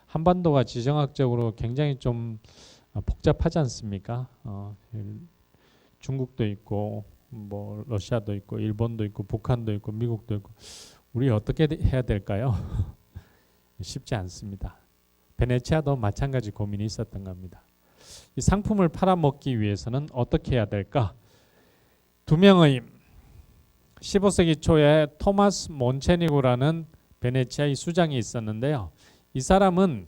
한반도가 지정학적으로 굉장히 좀 복잡하지 않습니까? 중국도 있고 뭐 러시아도 있고 일본도 있고 북한도 있고 미국도 있고 우리 어떻게 해야 될까요? 쉽지 않습니다. 베네치아도 마찬가지 고민이 있었던 겁니다. 이 상품을 팔아먹기 위해서는 어떻게 해야 될까? 두 명의 15세기 초에 토마스 몬체니고라는 베네치아의 수장이 있었는데요. 이 사람은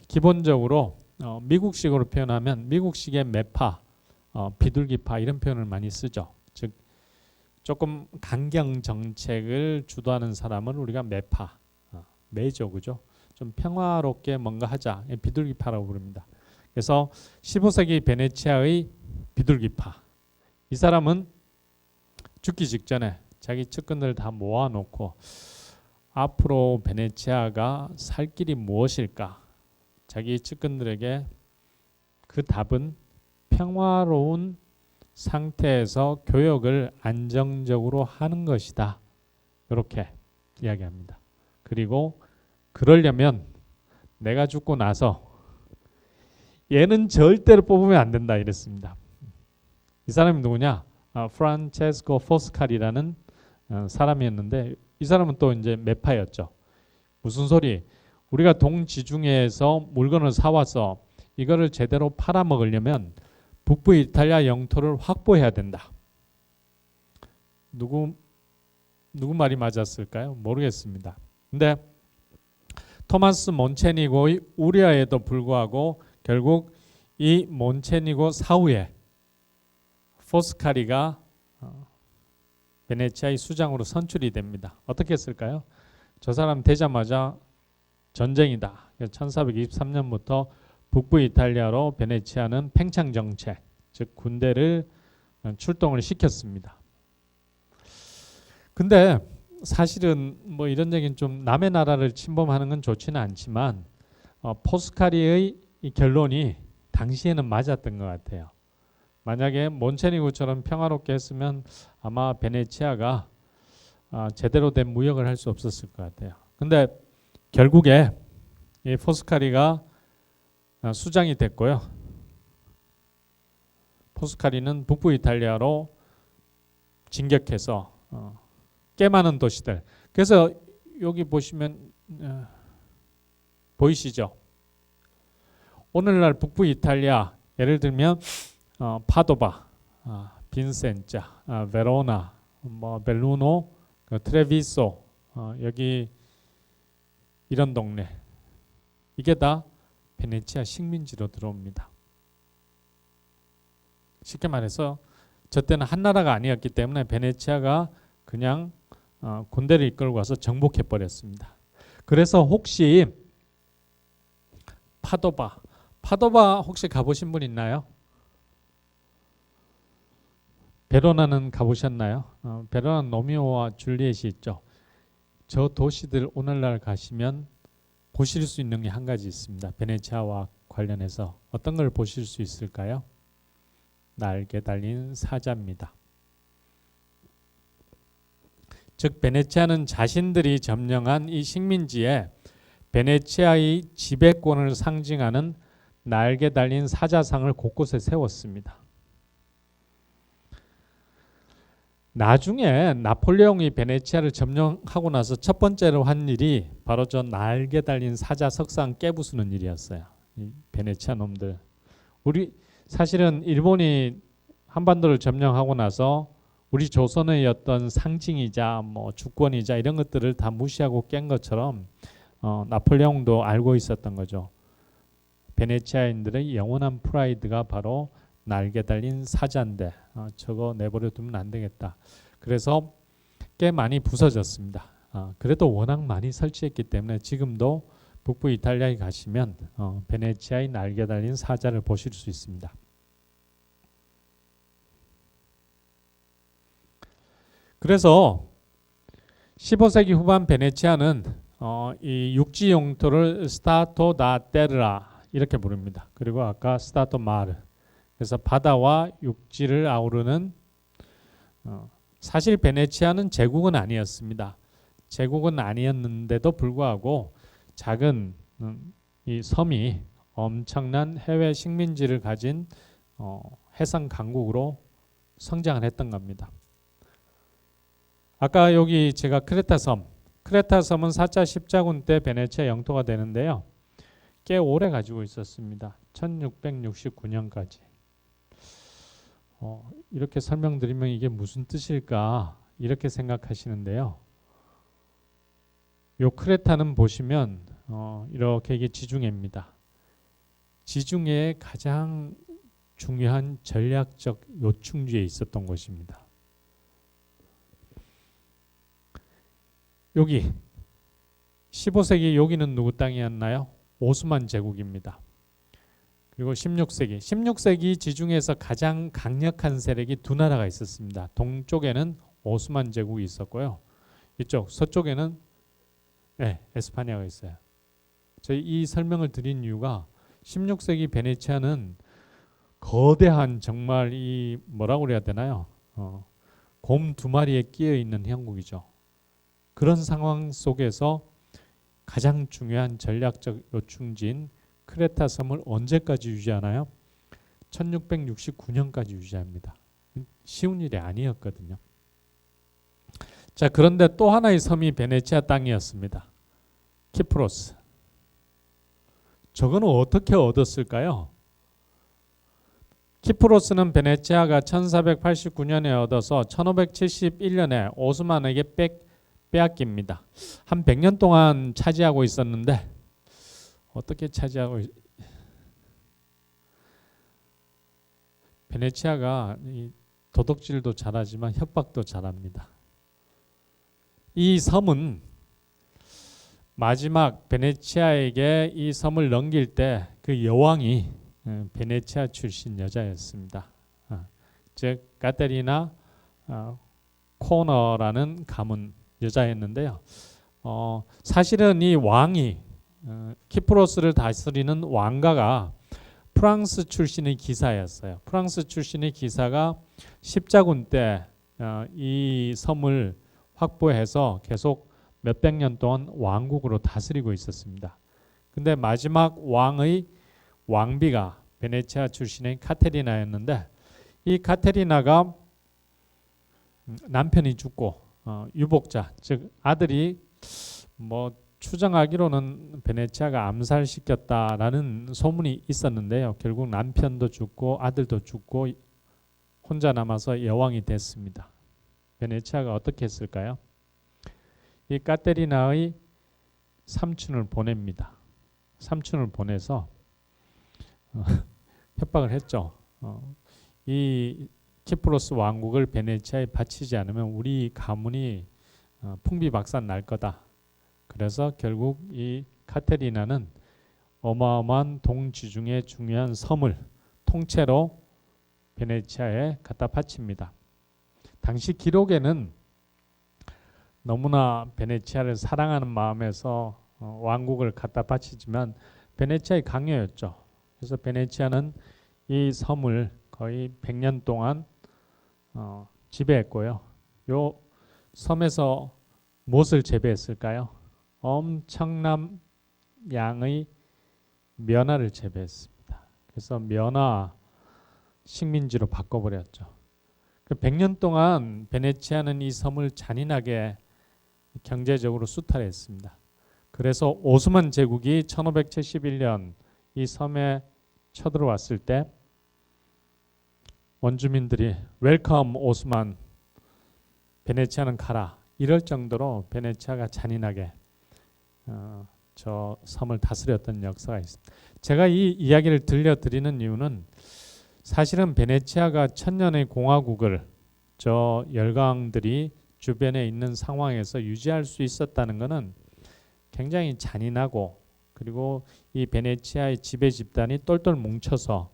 기본적으로 미국식으로 표현하면 미국식의 매파, 비둘기파 이런 표현을 많이 쓰죠. 즉 조금 강경 정책을 주도하는 사람을 우리가 매파, 매죠, 그죠? 좀 평화롭게 뭔가 하자, 비둘기파라고 부릅니다. 그래서 15세기 베네치아의 비둘기파. 이 사람은 죽기 직전에 자기 측근들 다 모아놓고 앞으로 베네치아가 살 길이 무엇일까? 자기 측근들에게 그 답은 평화로운 상태에서 교역을 안정적으로 하는 것이다. 이렇게 이야기합니다. 그리고 그러려면 내가 죽고 나서 얘는 절대로 뽑으면 안 된다 이랬습니다. 이 사람이 누구냐? 프란체스코 포스칼이라는 사람이었는데 이 사람은 또 이제 매파였죠. 무슨 소리? 우리가 동지중해에서 물건을 사와서 이거를 제대로 팔아먹으려면 북부 이탈리아 영토를 확보해야 된다. 누구 말이 맞았을까요? 모르겠습니다. 근데 토마스 몬체니고의 우려에도 불구하고 결국 이 몬체니고 사후에 포스카리가 베네치아의 수장으로 선출이 됩니다. 어떻게 했을까요? 저 사람 되자마자 전쟁이다. 1423년부터 북부 이탈리아로 베네치아는 팽창 정책, 즉 군대를 출동을 시켰습니다. 근데 사실은 뭐 이런 얘기는 좀 남의 나라를 침범하는 건 좋지는 않지만 포스카리의 이 결론이 당시에는 맞았던 것 같아요. 만약에 몬체니고처럼 평화롭게 했으면 아마 베네치아가 제대로 된 무역을 할 수 없었을 것 같아요. 근데 결국에 이 포스카리가 수장이 됐고요. 포스카리는 북부 이탈리아로 진격해서 꽤 많은 도시들. 그래서 여기 보시면 보이시죠? 오늘날 북부 이탈리아 예를 들면 파도바, 빈센자, 베로나, 뭐 벨루노, 트레비소 여기 이런 동네 이게 다 베네치아 식민지로 들어옵니다. 쉽게 말해서 저 때는 한 나라가 아니었기 때문에 베네치아가 그냥 군대를 이끌고 와서 정복해 버렸습니다. 그래서 혹시 파도바 혹시 가보신 분 있나요? 베로나는 가보셨나요? 베로나는 로미오와 줄리엣이 있죠. 저 도시들 오늘날 가시면 보실 수 있는 게 한 가지 있습니다. 베네치아와 관련해서 어떤 걸 보실 수 있을까요? 날개 달린 사자입니다. 즉 베네치아는 자신들이 점령한 이 식민지에 베네치아의 지배권을 상징하는 날개 달린 사자상을 곳곳에 세웠습니다. 나중에 나폴레옹이 베네치아를 점령하고 나서 첫 번째로 한 일이 바로 저 날개 달린 사자 석상 깨부수는 일이었어요. 이 베네치아 놈들. 우리 사실은 일본이 한반도를 점령하고 나서 우리 조선의 어떤 상징이자 뭐 주권이자 이런 것들을 다 무시하고 깬 것처럼 나폴레옹도 알고 있었던 거죠. 베네치아인들의 영원한 프라이드가 바로 날개 달린 사자인데 저거 내버려 두면 안 되겠다. 그래서 꽤 많이 부서졌습니다. 그래도 워낙 많이 설치했기 때문에 지금도 북부 이탈리아에 가시면 베네치아의 날개 달린 사자를 보실 수 있습니다. 그래서 15세기 후반 베네치아는 이 육지 영토를 스타토 다 테르라 이렇게 부릅니다. 그리고 아까 스타토 마르 그래서 바다와 육지를 아우르는 사실 베네치아는 제국은 아니었습니다. 제국은 아니었는데도 불구하고 작은 이 섬이 엄청난 해외 식민지를 가진 해상 강국으로 성장을 했던 겁니다. 아까 여기 제가 크레타섬은 4차 십자군 때 베네치아 영토가 되는데요. 꽤 오래 가지고 있었습니다. 1669년까지. 이렇게 설명드리면 이게 무슨 뜻일까 이렇게 생각하시는데요. 요 크레타는 보시면 이렇게 이게 지중해입니다. 지중해의 가장 중요한 전략적 요충지에 있었던 곳입니다. 여기 15세기 여기는 누구 땅이었나요? 오스만 제국입니다. 그리고 16세기 지중해에서 가장 강력한 세력이 두 나라가 있었습니다. 동쪽에는 오스만 제국이 있었고요. 이쪽 서쪽에는 네, 에스파냐가 있어요. 저희 이 설명을 드린 이유가 16세기 베네치아는 거대한 정말 이 뭐라고 그래야 되나요? 곰 두 마리에 끼어 있는 형국이죠. 그런 상황 속에서 가장 중요한 전략적 요충지인 크레타 섬을 언제까지 유지하나요? 1669년까지 유지합니다. 쉬운 일이 아니었거든요. 자, 그런데 또 하나의 섬이 베네치아 땅이었습니다. 키프로스. 저거는 어떻게 얻었을까요? 키프로스는 베네치아가 1489년에 얻어서 1571년에 오스만에게 빼앗깁니다. 한 100년 동안 차지하고 있었는데 어떻게 차지하고 베네치아가 도둑질도 잘하지만 협박도 잘합니다. 이 섬은 마지막 베네치아에게 이 섬을 넘길 때 그 여왕이 베네치아 출신 여자였습니다. 즉 카테리나 코너라는 가문 여자였는데요. 사실은 이 왕이 키프로스를 다스리는 왕가가 프랑스 출신의 기사였어요. 프랑스 출신의 기사가 십자군 때 이 섬을 확보해서 계속 몇백 년 동안 왕국으로 다스리고 있었습니다. 근데 마지막 왕의 왕비가 베네치아 출신의 카테리나였는데 이 카테리나가 남편이 죽고 유복자 즉 아들이 뭐 추정하기로는 베네치아가 암살시켰다라는 소문이 있었는데요. 결국 남편도 죽고 아들도 죽고 혼자 남아서 여왕이 됐습니다. 베네치아가 어떻게 했을까요? 이 카테리나의 삼촌을 보냅니다. 삼촌을 보내서 협박을 했죠. 이 키프로스 왕국을 베네치아에 바치지 않으면 우리 가문이 풍비박산 날 거다. 그래서 결국 이 카테리나는 어마어마한 동지중해 중요한 섬을 통째로 베네치아에 갖다 바칩니다. 당시 기록에는 너무나 베네치아를 사랑하는 마음에서 왕국을 갖다 바치지만 베네치아의 강요였죠. 그래서 베네치아는 이 섬을 거의 100년 동안 지배했고요. 요 섬에서 무엇을 재배했을까요? 엄청난 양의 면화를 재배했습니다. 그래서 면화 식민지로 바꿔버렸죠. 100년 동안 베네치아는 이 섬을 잔인하게 경제적으로 수탈했습니다. 그래서 오스만 제국이 1571년 이 섬에 쳐들어왔을 때 원주민들이 웰컴 오스만, 베네치아는 가라 이럴 정도로 베네치아가 잔인하게 저 섬을 다스렸던 역사가 있습니다. 제가 이 이야기를 들려드리는 이유는 사실은 베네치아가 천년의 공화국을 저 열강들이 주변에 있는 상황에서 유지할 수 있었다는 것은 굉장히 잔인하고 그리고 이 베네치아의 지배 집단이 똘똘 뭉쳐서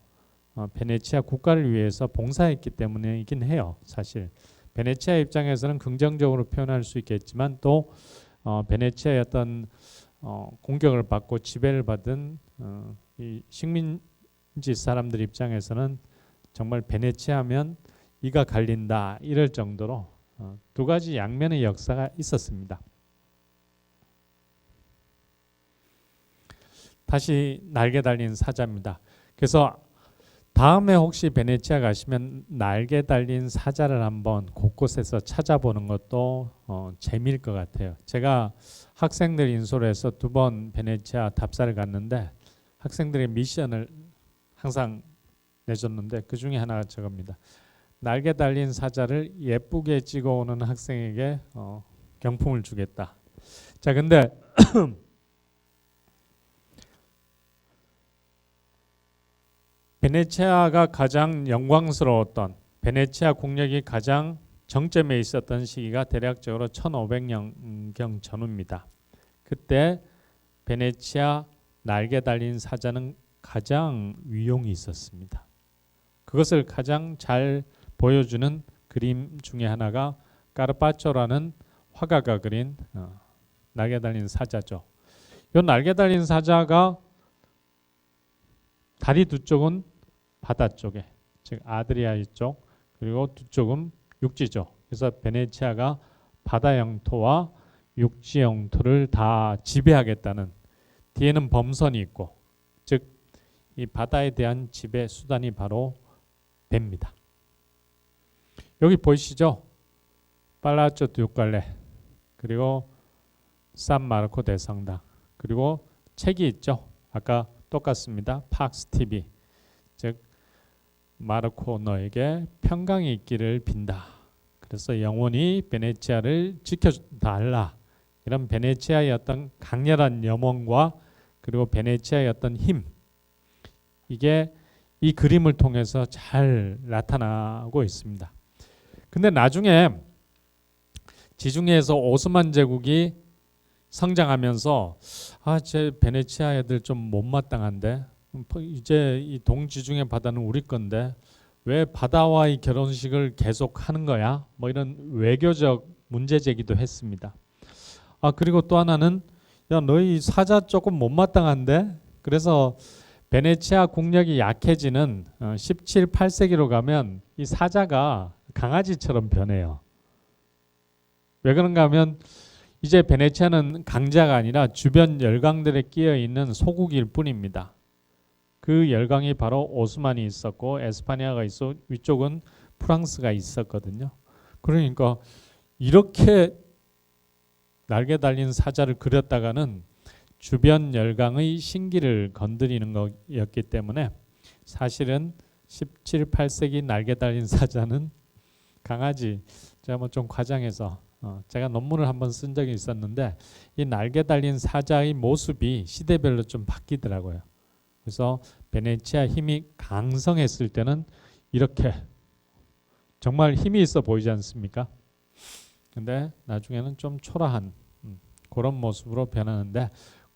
베네치아 국가를 위해서 봉사했기 때문이긴 해요. 사실 베네치아 입장에서는 긍정적으로 표현할 수 있겠지만 또 베네치아의 어떤 공격을 받고 지배를 받은 이 식민지 사람들 입장에서는 정말 베네치아면 이가 갈린다 이럴 정도로 두 가지 양면의 역사가 있었습니다. 다시 날개 달린 사자입니다. 그래서 다음에 혹시 베네치아 가시면 날개 달린 사자를 한번 곳곳에서 찾아보는 것도 재미일 것 같아요. 제가 학생들 인솔 해서 2번 베네치아 답사를 갔는데 학생들의 미션을 항상 내줬는데 그 중에 하나가 저겁니다. 날개 달린 사자를 예쁘게 찍어오는 학생에게 경품을 주겠다. 자, 근데 베네치아가 가장 영광스러웠던 베네치아 국력이 가장 정점에 있었던 시기가 대략적으로 1500년경 전후입니다. 그때 베네치아 날개 달린 사자는 가장 위용이 있었습니다. 그것을 가장 잘 보여주는 그림 중에 하나가 까르파초라는 화가가 그린 날개 달린 사자죠. 이 날개 달린 사자가 다리 두 쪽은 바다 쪽에, 즉 아드리아이 쪽, 그리고 두 쪽은 육지죠. 그래서 베네치아가 바다 영토와 육지 영토를 다 지배하겠다는, 뒤에는 범선이 있고, 즉 이 바다에 대한 지배 수단이 바로 배입니다. 여기 보이시죠? 팔라조 두칼레, 그리고 산 마르코 대성당, 그리고 책이 있죠. 아까 똑같습니다. 팍스 TV, 즉 마르코 너에게 평강이 있기를 빈다. 그래서 영원히 베네치아를 지켜달라. 이런 베네치아의 어떤 강렬한 염원과 그리고 베네치아의 어떤 힘, 이게 이 그림을 통해서 잘 나타나고 있습니다. 근데 나중에 지중해에서 오스만 제국이 성장하면서 제 베네치아 애들 좀 못마땅한데, 이제 이 동지중해 바다는 우리 건데 왜 바다와의 결혼식을 계속 하는 거야? 뭐 이런 외교적 문제 제기도 했습니다. 그리고 또 하나는, 야 너희 사자 조금 못마땅한데? 그래서 베네치아 국력이 약해지는 17, 8세기로 가면 이 사자가 강아지처럼 변해요. 왜 그런가 하면 이제 베네치아는 강자가 아니라 주변 열강들에 끼어 있는 소국일 뿐입니다. 그 열강이 바로 오스만이 있었고 에스파냐가 있어, 위쪽은 프랑스가 있었거든요. 그러니까 이렇게 날개 달린 사자를 그렸다가는 주변 열강의 신기를 건드리는 거였기 때문에 사실은 17, 8세기 날개 달린 사자는 강아지, 제가 뭐 좀 과장해서 제가 논문을 한번 쓴 적이 있었는데 이 날개 달린 사자의 모습이 시대별로 좀 바뀌더라고요. 그래서 베네치아 힘이 강성했을 때는 이렇게 정말 힘이 있어 보이지 않습니까? 근데 나중에는 좀 초라한 그런 모습으로 변하는데,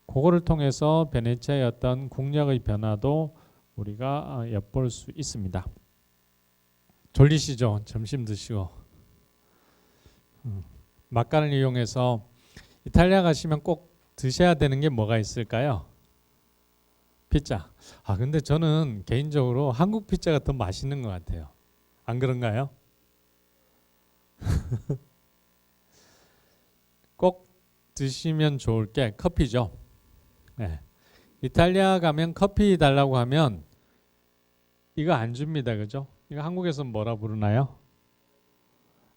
그거를 통해서 베네치아의 어떤 국력의 변화도 우리가 엿볼 수 있습니다. 졸리시죠? 점심 드시고. 막간을 이용해서 이탈리아 가시면 꼭 드셔야 되는 게 뭐가 있을까요? 피자. 근데 저는 개인적으로 한국 피자가 더 맛있는 것 같아요. 안 그런가요? 꼭 드시면 좋을 게 커피죠. 네. 이탈리아 가면 커피 달라고 하면 이거 안 줍니다. 그죠? 이거 한국에서 뭐라 부르나요?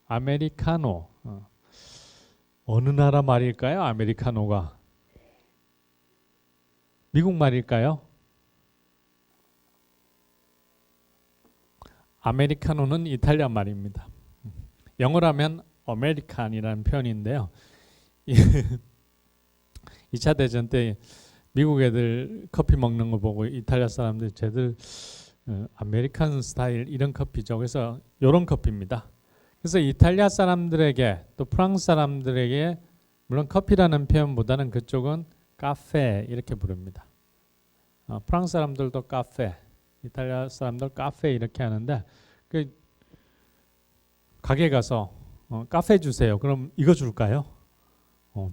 아메리카노. 어느 나라 말일까요? 아메리카노가. 미국 말일까요? 아메리카노는 이탈리아 말입니다. 영어로 하면 아메리칸이라는 표현인데요. 2차 대전 때 미국 애들 커피 먹는 거 보고 이탈리아 사람들 쟤들 아메리칸 스타일 이런 커피죠. 그래서 이런 커피입니다. 그래서 이탈리아 사람들에게 또 프랑스 사람들에게 물론 커피라는 표현보다는 그쪽은 카페 이렇게 부릅니다. 프랑스 사람들도 카페, 이탈리아 사람들 카페 이렇게 하는데, 그 가게 가서 카페 주세요. 그럼 이거 줄까요?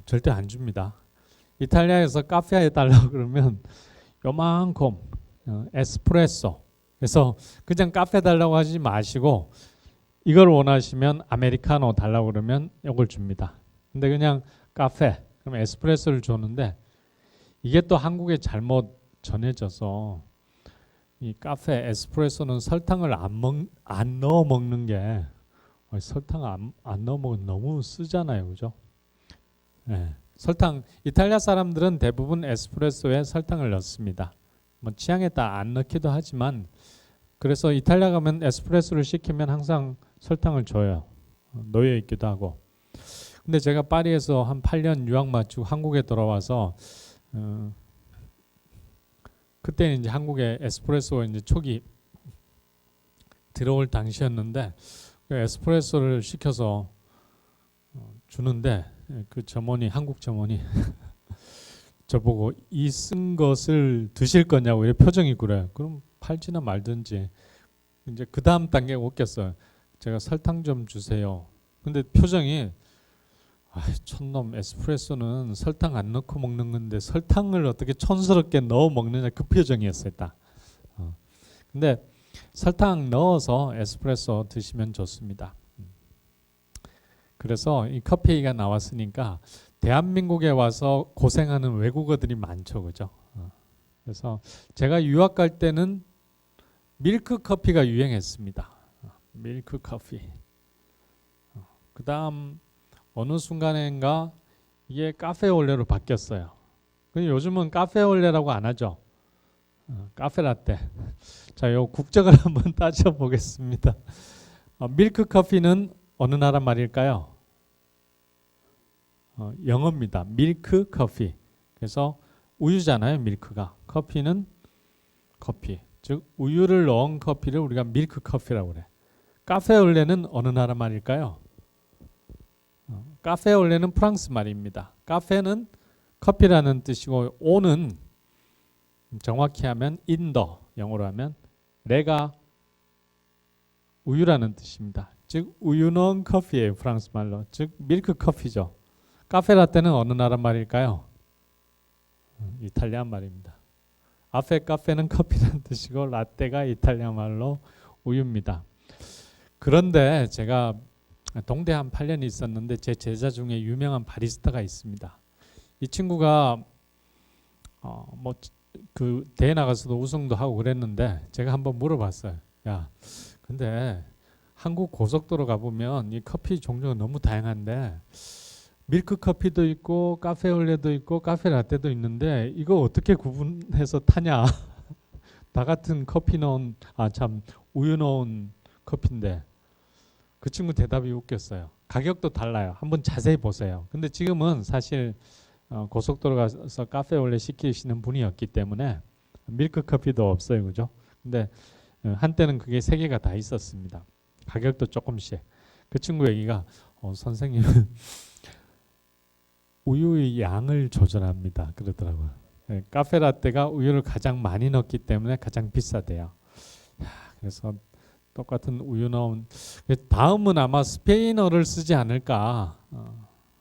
절대 안 줍니다. 이탈리아에서 카페 해달라고 그러면 요만큼 에스프레소. 그래서 그냥 카페 달라고 하지 마시고 이걸 원하시면 아메리카노 달라고 그러면 이걸 줍니다. 근데 그냥 카페, 그럼 에스프레소를 줬는데 이게 또 한국에 잘못 전해져서 이 카페 에스프레소는 설탕을 안 넣어 먹는 게, 설탕 안 넣어 먹으면 너무 쓰잖아요. 그죠? 네. 설탕, 이탈리아 사람들은 대부분 에스프레소에 설탕을 넣습니다. 뭐 취향에 따라 안 넣기도 하지만, 그래서 이탈리아 가면 에스프레소를 시키면 항상 설탕을 줘요. 놓여 있기도 하고. 근데 제가 파리에서 한 8년 유학 마치고 한국에 돌아와서 그때는 이제 한국에 에스프레소가 이제 초기 들어올 당시였는데, 그 에스프레소를 시켜서 주는데 그 점원이, 한국 점원이 저보고 이 쓴 것을 드실 거냐고 이렇게 표정이 그래요. 그럼 팔지나 말든지. 이제 그 다음 단계가 웃겼어요. 제가 설탕 좀 주세요. 근데 표정이 촌놈 에스프레소는 설탕 안 넣고 먹는 건데 설탕을 어떻게 촌스럽게 넣어 먹느냐 그 표정이었어요 딱. 근데 설탕 넣어서 에스프레소 드시면 좋습니다. 그래서 이 커피가 나왔으니까 대한민국에 와서 고생하는 외국어들이 많죠, 그죠? 그래서 제가 유학 갈 때는 밀크 커피가 유행했습니다. 밀크 커피. 그다음 어느 순간인가 이게 카페올레로 바뀌었어요. 근데 요즘은 카페올레라고 안 하죠. 카페라떼. 자, 요 국적을 한번 따져 보겠습니다. 밀크 커피는 어느 나라 말일까요? 영어입니다. 밀크 커피. 그래서 우유잖아요, 밀크가. 커피는 커피. 즉 우유를 넣은 커피를 우리가 밀크 커피라고 그래. 카페올레는 어느 나라 말일까요? 카페올레는 프랑스 말입니다. 카페는 커피라는 뜻이고 오는 정확히 하면 인더, 영어로 하면 레가 우유라는 뜻입니다. 즉 우유 넣은 커피예요, 프랑스 말로. 즉 밀크 커피죠. 카페라떼는 어느 나라 말일까요? 이탈리아 말입니다. 앞에 카페는 커피라는 뜻이고 라떼가 이탈리아 말로 우유입니다. 그런데 제가 동대 한 8년 있었는데 제 제자 중에 유명한 바리스타가 있습니다. 이 친구가 뭐 그 대회 나가서도 우승도 하고 그랬는데 제가 한번 물어봤어요. 야, 근데 한국 고속도로 가보면 이 커피 종류가 너무 다양한데 밀크 커피도 있고 카페올레도 있고 카페라떼도 있는데 이거 어떻게 구분해서 타냐? 다 같은 커피 넣은 우유 넣은 커피인데 그 친구 대답이 웃겼어요. 가격도 달라요. 한번 자세히 보세요. 근데 지금은 사실 고속도로 가서 카페올레 시키시는 분이 없기 때문에 밀크 커피도 없어요, 그죠? 근데 한때는 그게 세 개가 다 있었습니다. 가격도 조금씩. 그 친구 얘기가 선생님은 우유의 양을 조절합니다. 그러더라고요. 카페라떼가 우유를 가장 많이 넣기 때문에 가장 비싸대요. 그래서 똑같은 우유 넣은 다음은 아마 스페인어를 쓰지 않을까.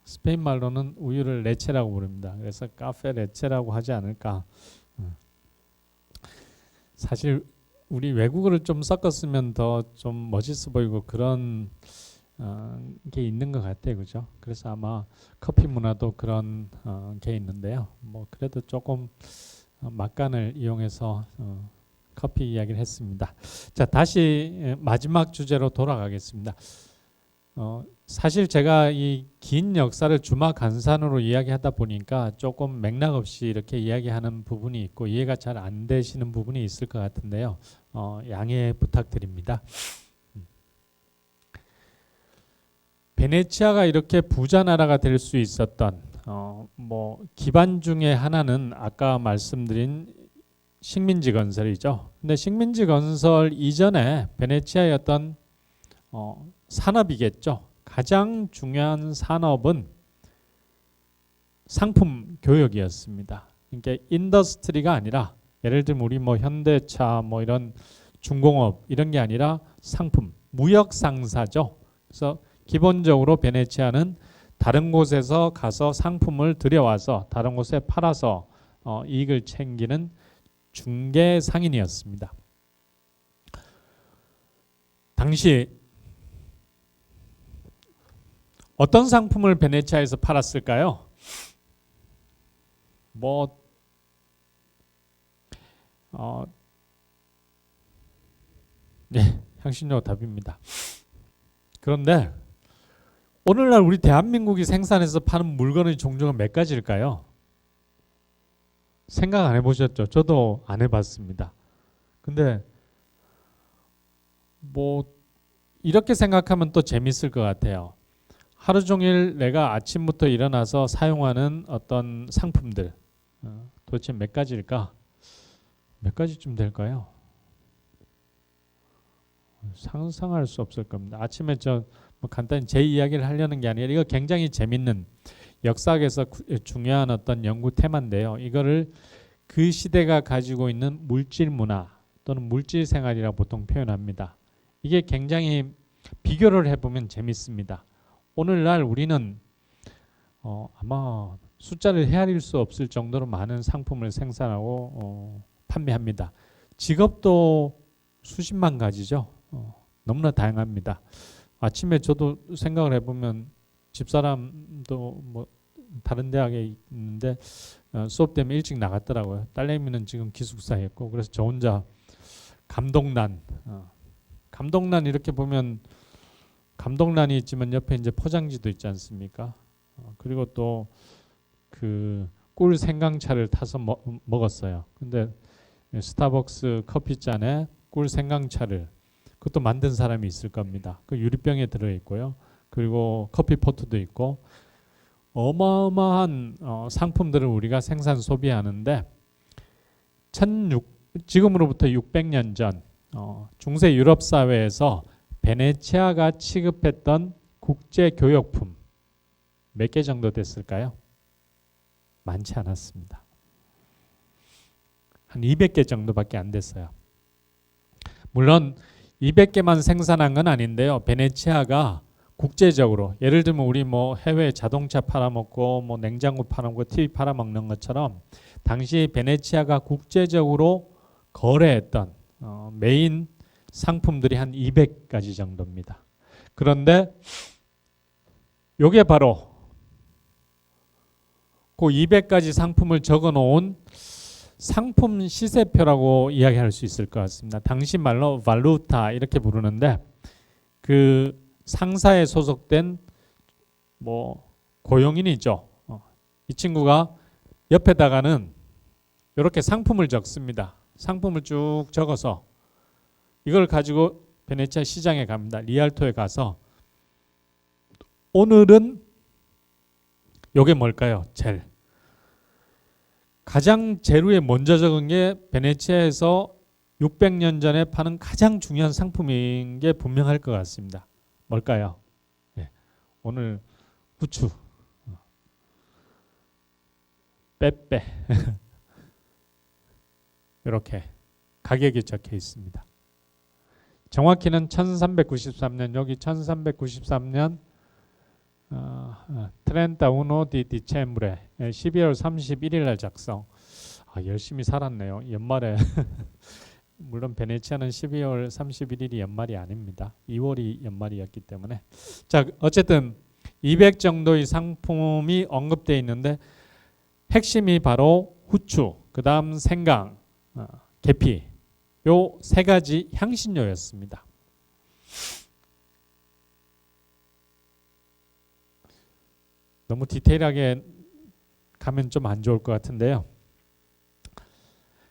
스페인 말로는 우유를 레체라고 부릅니다. 그래서 카페 레체라고 하지 않을까. 사실 우리 외국어를 좀 섞었으면 더 좀 멋있어 보이고 그런 게 있는 것 같아요, 그죠? 그래서 아마 커피 문화도 그런 게 있는데요. 뭐 그래도 조금 막간을 이용해서 커피 이야기를 했습니다. 자, 다시 마지막 주제로 돌아가겠습니다. 사실 제가 이 긴 역사를 주마간산으로 이야기하다 보니까 조금 맥락 없이 이렇게 이야기하는 부분이 있고 이해가 잘 안 되시는 부분이 있을 것 같은데요. 양해 부탁드립니다. 베네치아가 이렇게 부자 나라가 될 수 있었던 뭐 기반 중에 하나는 아까 말씀드린 식민지 건설이죠. 근데 식민지 건설 이전에 베네치아의 어떤 산업이겠죠. 가장 중요한 산업은 상품 교역이었습니다. 그러니까 인더스트리가 아니라 예를 들면 우리 뭐 현대차 뭐 이런 중공업 이런 게 아니라 상품, 무역 상사죠. 그래서 기본적으로 베네치아는 다른 곳에서 가서 상품을 들여와서 다른 곳에 팔아서 이익을 챙기는 중개 상인이었습니다. 당시 어떤 상품을 베네치아에서 팔았을까요? 네, 향신료 답입니다. 그런데 오늘날 우리 대한민국이 생산해서 파는 물건의 종류가 몇 가지일까요? 생각 안 해보셨죠? 저도 안 해봤습니다. 근데 뭐 이렇게 생각하면 또 재밌을 것 같아요. 하루 종일 내가 아침부터 일어나서 사용하는 어떤 상품들 도대체 몇 가지일까? 몇 가지쯤 될까요? 상상할 수 없을 겁니다. 아침에 뭐 간단히 제 이야기를 하려는 게 아니라 이거 굉장히 재밌는 역사학에서 중요한 어떤 연구 테마인데요. 이거를 그 시대가 가지고 있는 물질 문화 또는 물질 생활이라고 보통 표현합니다. 이게 굉장히 비교를 해보면 재밌습니다. 오늘날 우리는 아마 숫자를 헤아릴 수 없을 정도로 많은 상품을 생산하고 판매합니다. 직업도 수십만 가지죠. 너무나 다양합니다. 아침에 저도 생각을 해보면 집사람도 뭐 다른 대학에 있는데 수업 때문에 일찍 나갔더라고요. 딸내미는 지금 기숙사에 있고, 그래서 저 혼자 감독란 이렇게 보면 감독란이 있지만 옆에 이제 포장지도 있지 않습니까? 그리고 또 그 꿀 생강차를 타서 먹었어요. 근데 스타벅스 커피잔에 꿀 생강차를, 그것도 만든 사람이 있을 겁니다. 그 유리병에 들어 있고요. 그리고 커피포트도 있고, 어마어마한 상품들을 우리가 생산 소비하는데, 지금으로부터 600년 전 중세 유럽 사회에서 베네치아가 취급했던 국제 교역품 몇 개 정도 됐을까요? 많지 않았습니다. 한 200개 정도밖에 안 됐어요. 물론 200개만 생산한 건 아닌데요. 베네치아가 국제적으로, 예를 들면 우리 뭐 해외 자동차 팔아먹고 뭐 냉장고 팔아먹고 TV 팔아먹는 것처럼, 당시 베네치아가 국제적으로 거래했던 메인 상품들이 한 200가지 정도입니다. 그런데 이게 바로 그 200가지 상품을 적어놓은 상품 시세표라고 이야기할 수 있을 것 같습니다. 당시 말로 발루타 이렇게 부르는데, 그 상사에 소속된 뭐 고용인이죠. 이 친구가 옆에다가는 이렇게 상품을 적습니다. 상품을 쭉 적어서 이걸 가지고 베네치아 시장에 갑니다. 리알토에 가서 오늘은 요게 뭘까요? 젤. 가장 제일 먼저 적은 게 베네치아에서 600년 전에 파는 가장 중요한 상품인 게 분명할 것 같습니다. 뭘까요? 네. 오늘 후추. 빼빼. 이렇게 가격이 적혀 있습니다. 정확히는 1393년, 여기 1393년 31 di dicembre 12월 31일 날 작성. 열심히 살았네요. 연말에 물론 베네치아는 12월 31일이 연말이 아닙니다. 2월이 연말이었기 때문에. 자, 어쨌든 200 정도의 상품이 언급되어 있는데, 핵심이 바로 후추, 그 다음 생강, 계피, 요 세 가지 향신료였습니다. 너무 디테일하게 가면 좀 안 좋을 것 같은데요.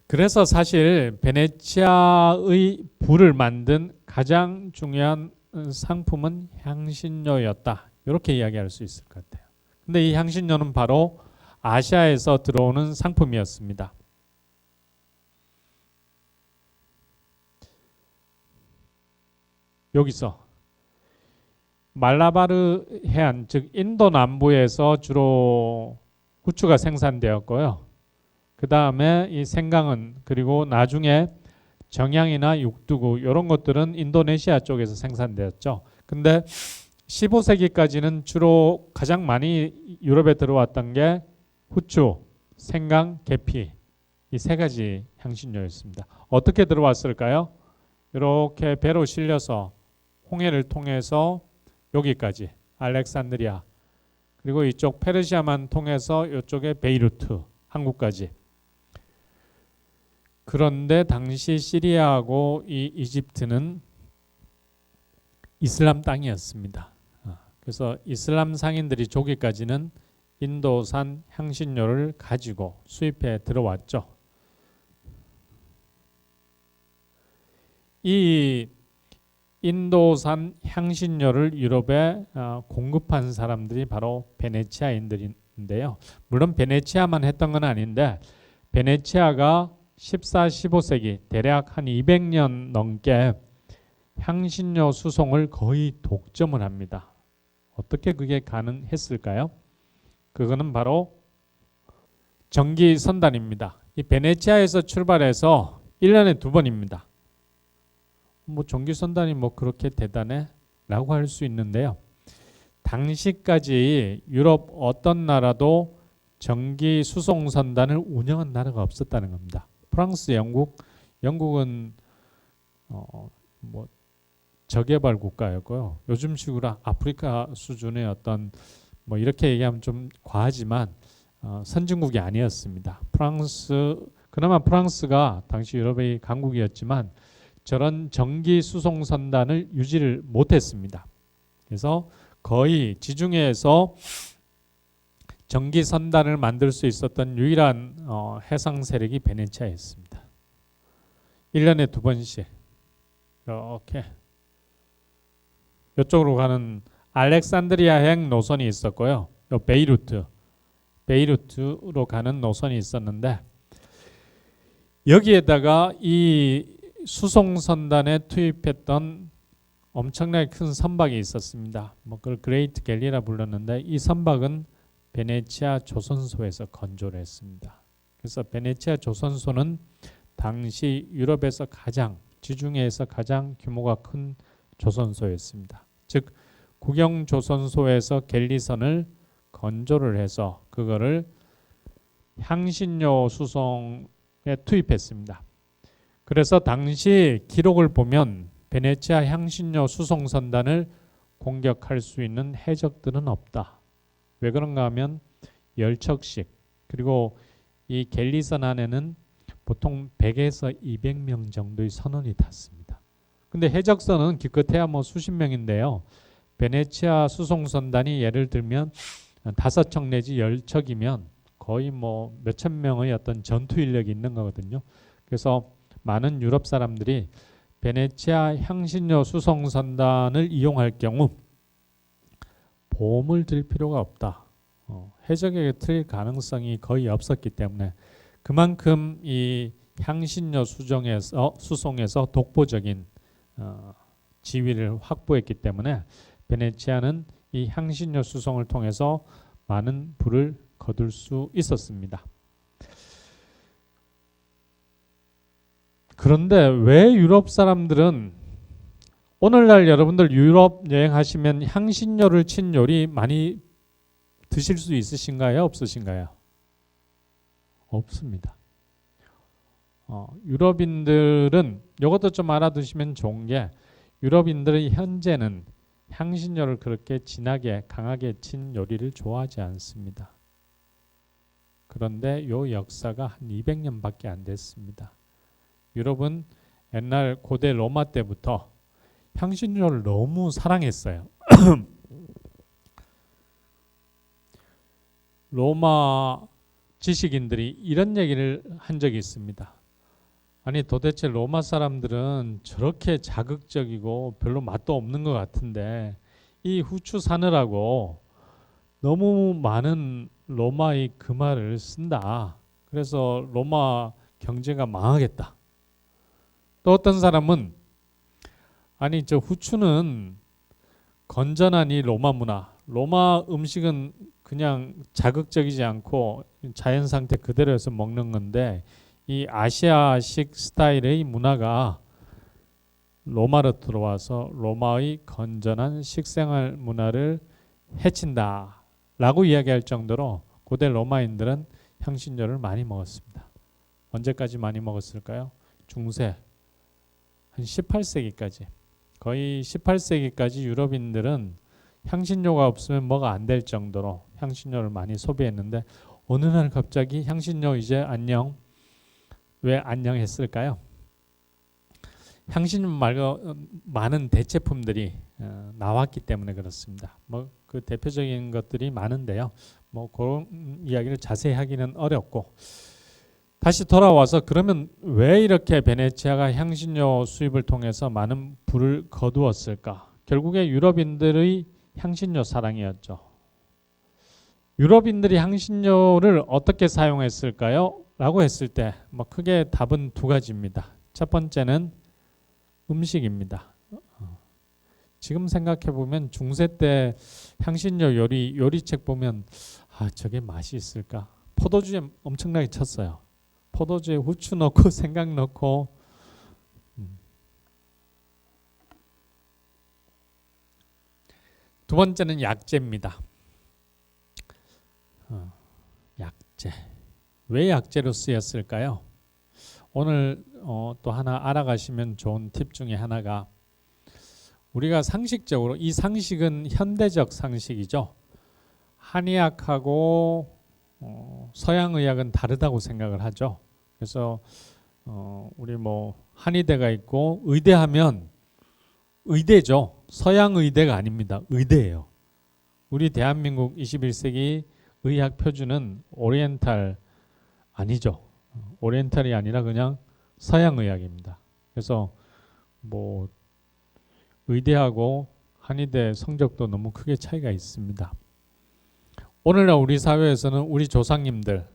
그래서 사실 베네치아의 불을 만든 가장 중요한 상품은 향신료였다, 이렇게 이야기할 수 있을 것 같아요. 근데 이 향신료는 바로 아시아에서 들어오는 상품이었습니다. 여기서 말라바르 해안, 즉 인도 남부에서 주로 후추가 생산되었고요. 그 다음에 이 생강은, 그리고 나중에 정향이나 육두구 이런 것들은 인도네시아 쪽에서 생산되었죠. 근데 15세기까지는 주로 가장 많이 유럽에 들어왔던 게 후추, 생강, 계피, 이 세 가지 향신료였습니다. 어떻게 들어왔을까요? 이렇게 배로 실려서 홍해를 통해서 여기까지 알렉산드리아, 그리고 이쪽 페르시아만 통해서 이쪽에 베이루트, 한국까지. 그런데 당시 시리아하고 이 이집트는 이슬람 땅이었습니다. 그래서 이슬람 상인들이 저기까지는 인도산 향신료를 가지고 수입해 들어왔죠. 이 인도산 향신료를 유럽에 공급한 사람들이 바로 베네치아인들인데요. 물론 베네치아만 했던 건 아닌데, 베네치아가 14, 15세기 대략 한 200년 넘게 향신료 수송을 거의 독점을 합니다. 어떻게 그게 가능했을까요? 그거는 바로 정기 선단입니다. 이 베네치아에서 출발해서 1년에 2번입니다. 뭐 정기 선단이 뭐 그렇게 대단해? 라고 할 수 있는데요. 당시까지 유럽 어떤 나라도 전기 수송 선단을 운영한 나라가 없었다는 겁니다. 프랑스, 영국은 뭐 저개발 국가였고요. 요즘식으로 아프리카 수준의 어떤 뭐 이렇게 얘기하면 좀 과하지만 선진국이 아니었습니다. 그나마 프랑스가 당시 유럽의 강국이었지만 저런 전기 수송 선단을 유지를 못했습니다. 그래서 거의 지중해에서 전기 선단을 만들 수 있었던 유일한 해상 세력이 베네치아였습니다. 1년에 2번씩 이렇게 이쪽으로 가는 알렉산드리아행 노선이 있었고요. 베이루트로 가는 노선이 있었는데 여기에다가 이 수송 선단에 투입했던 엄청나게 큰 선박이 있었습니다. 뭐 그걸 그레이트 갤리라 불렀는데 이 선박은 베네치아 조선소에서 건조를 했습니다. 그래서 베네치아 조선소는 당시 유럽에서 지중해에서 가장 규모가 큰 조선소였습니다. 즉 국영 조선소에서 갤리선을 건조를 해서 그거를 향신료 수송에 투입했습니다. 그래서 당시 기록을 보면 베네치아 향신료 수송 선단을 공격할 수 있는 해적들은 없다. 왜 그런가 하면 10척씩 그리고 이 갤리선 안에는 보통 100에서 200명 정도의 선원이 탔습니다. 근데 해적선은 기껏해야 뭐 수십 명인데요. 베네치아 수송 선단이 예를 들면 5척 내지 10척이면 거의 뭐 몇천 명의 어떤 전투 인력이 있는 거거든요. 그래서 많은 유럽 사람들이 베네치아 향신료 수송 선단을 이용할 경우 보험을 들 필요가 없다. 해적에게 틀릴 가능성이 거의 없었기 때문에 그만큼 이 향신료 수송에서 독보적인 지위를 확보했기 때문에 베네치아는 이 향신료 수송을 통해서 많은 부를 거둘 수 있었습니다. 그런데 왜 유럽 사람들은 오늘날 여러분들 유럽 여행하시면 향신료를 친 요리 많이 드실 수 있으신가요? 없으신가요? 없습니다. 유럽인들은 이것도 좀 알아두시면 좋은 게 유럽인들이 현재는 향신료를 그렇게 진하게 강하게 친 요리를 좋아하지 않습니다. 그런데 요 역사가 한 200년밖에 안 됐습니다. 유럽은 옛날 고대 로마 때부터 향신료를 너무 사랑했어요. 로마 지식인들이 이런 얘기를 한 적이 있습니다. 아니 도대체 로마 사람들은 저렇게 자극적이고 별로 맛도 없는 것 같은데 이 후추 사느라고 너무 많은 로마의 금화를 쓴다. 그래서 로마 경제가 망하겠다. 또 어떤 사람은 아니 저 후추는 건전한 이 로마 문화, 로마 음식은 그냥 자극적이지 않고 자연 상태 그대로에서 먹는 건데 이 아시아식 스타일의 문화가 로마로 들어와서 로마의 건전한 식생활 문화를 해친다 라고 이야기할 정도로 고대 로마인들은 향신료를 많이 먹었습니다. 언제까지 많이 먹었을까요? 중세 한 18세기까지 거의 18세기까지 유럽인들은 향신료가 없으면 뭐가 안 될 정도로 향신료를 많이 소비했는데 어느 날 갑자기 향신료 이제 안녕. 왜 안녕 했을까요? 향신료 말고 많은 대체품들이 나왔기 때문에 그렇습니다. 뭐 그 대표적인 것들이 많은데요. 뭐 그런 이야기를 자세히 하기는 어렵고 다시 돌아와서 그러면 왜 이렇게 베네치아가 향신료 수입을 통해서 많은 부를 거두었을까? 결국에 유럽인들의 향신료 사랑이었죠. 유럽인들이 향신료를 어떻게 사용했을까요? 라고 했을 때 뭐 크게 답은 2가지입니다. 첫 번째는 음식입니다. 지금 생각해 보면 중세 때 향신료 요리책 보면 저게 맛이 있을까? 포도주에 엄청나게 쳤어요. 포도주에 후추 넣고 생강 넣고 두 번째는 약재입니다. 약재. 왜 약재로 쓰였을까요? 오늘 또 하나 알아가시면 좋은 팁 중에 하나가 우리가 상식적으로 이 상식은 현대적 상식이죠. 한의학하고 서양의학은 다르다고 생각을 하죠. 그래서 우리 뭐 한의대가 있고 의대하면 의대죠. 서양의대가 아닙니다. 의대예요. 우리 대한민국 21세기 의학 표준은 오리엔탈 아니죠. 오리엔탈이 아니라 그냥 서양의학입니다. 그래서 뭐 의대하고 한의대 성적도 너무 크게 차이가 있습니다. 오늘날 우리 사회에서는 우리 조상님들,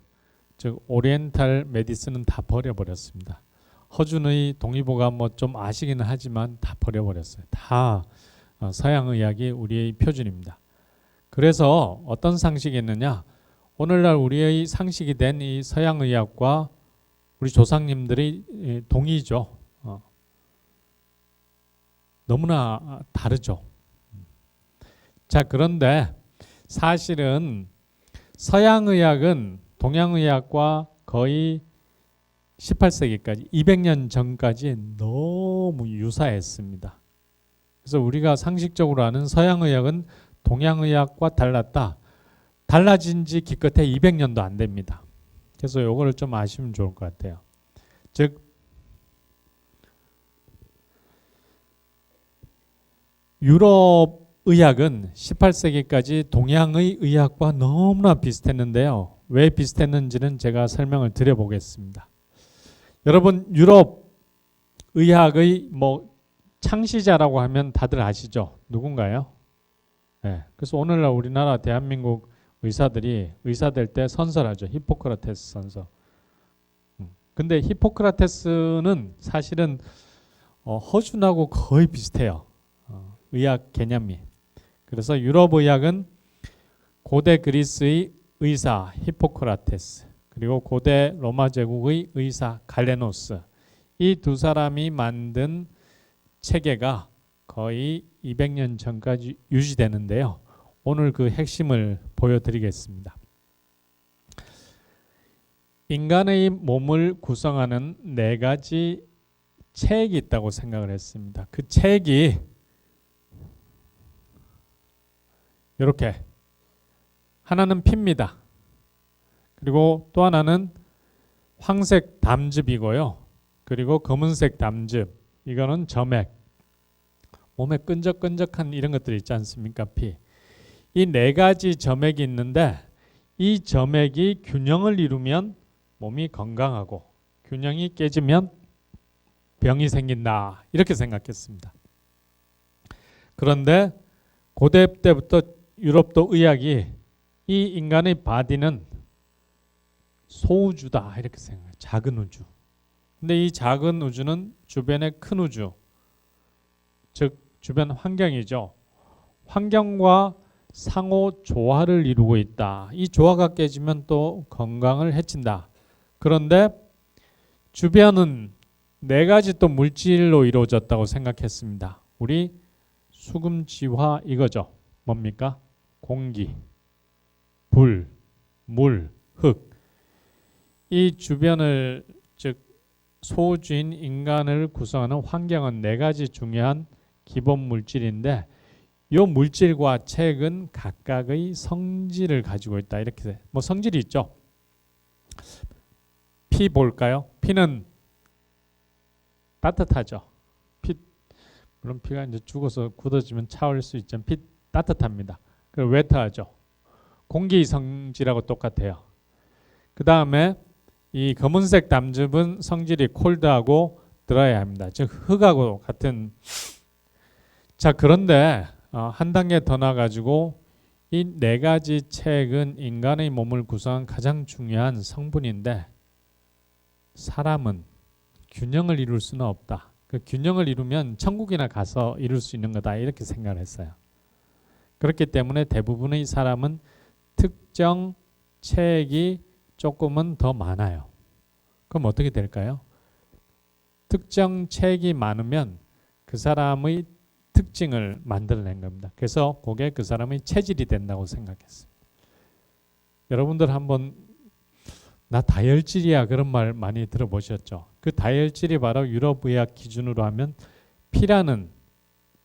즉 오리엔탈 메디슨은 다 버려버렸습니다. 허준의 동의보감 뭐 좀 아시기는 하지만 다 버려버렸어요. 다 서양의학이 우리의 표준입니다. 그래서 어떤 상식이 있느냐? 오늘날 우리의 상식이 된 이 서양의학과 우리 조상님들의 동의죠. 너무나 다르죠. 자, 그런데 사실은 서양의학은 동양의학과 거의 18세기까지 200년 전까지 너무 유사했습니다. 그래서 우리가 상식적으로 아는 서양의학은 동양의학과 달랐다. 달라진 지 기껏해 200년도 안 됩니다. 그래서 이거를 좀 아시면 좋을 것 같아요. 즉 유럽 의학은 18세기까지 동양의 의학과 너무나 비슷했는데요. 왜 비슷했는지는 제가 설명을 드려보겠습니다. 여러분 유럽 의학의 뭐 창시자라고 하면 다들 아시죠? 누군가요? 네. 그래서 오늘날 우리나라 대한민국 의사들이 의사 될 때 선설하죠. 히포크라테스 선서. 근데 히포크라테스는 사실은 허준하고 거의 비슷해요. 의학 개념이. 그래서 유럽 의학은 고대 그리스의 의사 히포크라테스 그리고 고대 로마 제국의 의사 갈레노스 이 두 사람이 만든 체계가 거의 200년 전까지 유지되는데요. 오늘 그 핵심을 보여드리겠습니다. 인간의 몸을 구성하는 4가지 체액이 있다고 생각을 했습니다. 그 체액이 이렇게 하나는 피입니다. 그리고 또 하나는 황색 담즙이고요. 그리고 검은색 담즙 이거는 점액. 몸에 끈적끈적한 이런 것들이 있지 않습니까? 피. 이 4가지 점액이 있는데 이 점액이 균형을 이루면 몸이 건강하고 균형이 깨지면 병이 생긴다. 이렇게 생각했습니다. 그런데 고대 때부터 유럽도 의학이 이 인간의 바디는 소우주다 이렇게 생각해요. 작은 우주. 근데 이 작은 우주는 주변의 큰 우주, 즉 주변 환경이죠. 환경과 상호 조화를 이루고 있다. 이 조화가 깨지면 또 건강을 해친다. 그런데 주변은 4가지 또 물질로 이루어졌다고 생각했습니다. 우리 수금지화 이거죠. 뭡니까? 공기, 불, 물, 흙. 이 주변을 즉 소주인 인간을 구성하는 환경은 4가지 중요한 기본 물질인데 이 물질과 체액은 각각의 성질을 가지고 있다. 이렇게 뭐 성질이 있죠. 피 볼까요? 피는 따뜻하죠. 물론 피가 이제 죽어서 굳어지면 차올 수 있지만 피 따뜻합니다. 그리고 웨트하죠. 공기 성질하고 똑같아요. 그 다음에 이 검은색 담즙은 성질이 콜드하고 드라이합니다. 즉 흙하고 같은. 자 그런데 한 단계 더 나가지고 이 4가지 체액은 인간의 몸을 구성한 가장 중요한 성분인데 사람은 균형을 이룰 수는 없다. 그 균형을 이루면 천국이나 가서 이룰 수 있는 거다 이렇게 생각을 했어요. 그렇기 때문에 대부분의 사람은 특정 체액이 조금은 더 많아요. 그럼 어떻게 될까요? 특정 체액이 많으면 그 사람의 특징을 만들어낸 겁니다. 그래서 그게 그 사람의 체질이 된다고 생각했습니다. 여러분들 한번 나 다혈질이야 그런 말 많이 들어보셨죠? 그 다혈질이 바로 유럽의학 기준으로 하면 P라는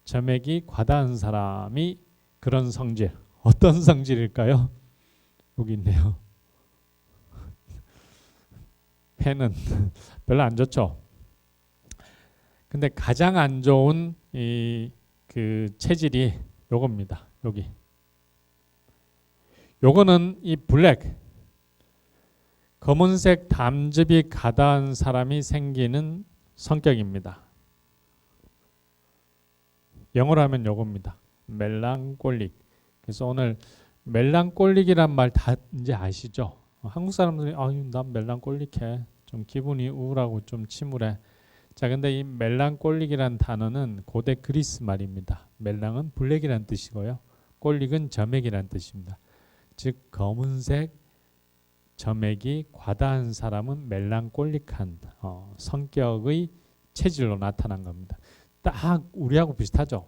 점액이 과다한 사람이 그런 성질. 어떤 성질일까요? 여기 있네요. 폐는 별로 안 좋죠. 근데 가장 안 좋은 그 체질이 요겁니다. 여기. 요거는 이 블랙, 검은색 담즙이 가다한 사람이 생기는 성격입니다. 영어로 하면 요겁니다. 멜랑콜릭. 그래서 오늘 멜랑콜릭이란 말 다 이제 아시죠? 한국 사람들이 난 멜랑콜릭해. 좀 기분이 우울하고 좀 침울해. 자, 근데 이 멜랑콜릭이란 단어는 고대 그리스 말입니다. 멜랑은 블랙이란 뜻이고요. 콜릭은 점액이란 뜻입니다. 즉 검은색 점액이 과다한 사람은 멜랑콜릭한 성격의 체질로 나타난 겁니다. 딱 우리하고 비슷하죠.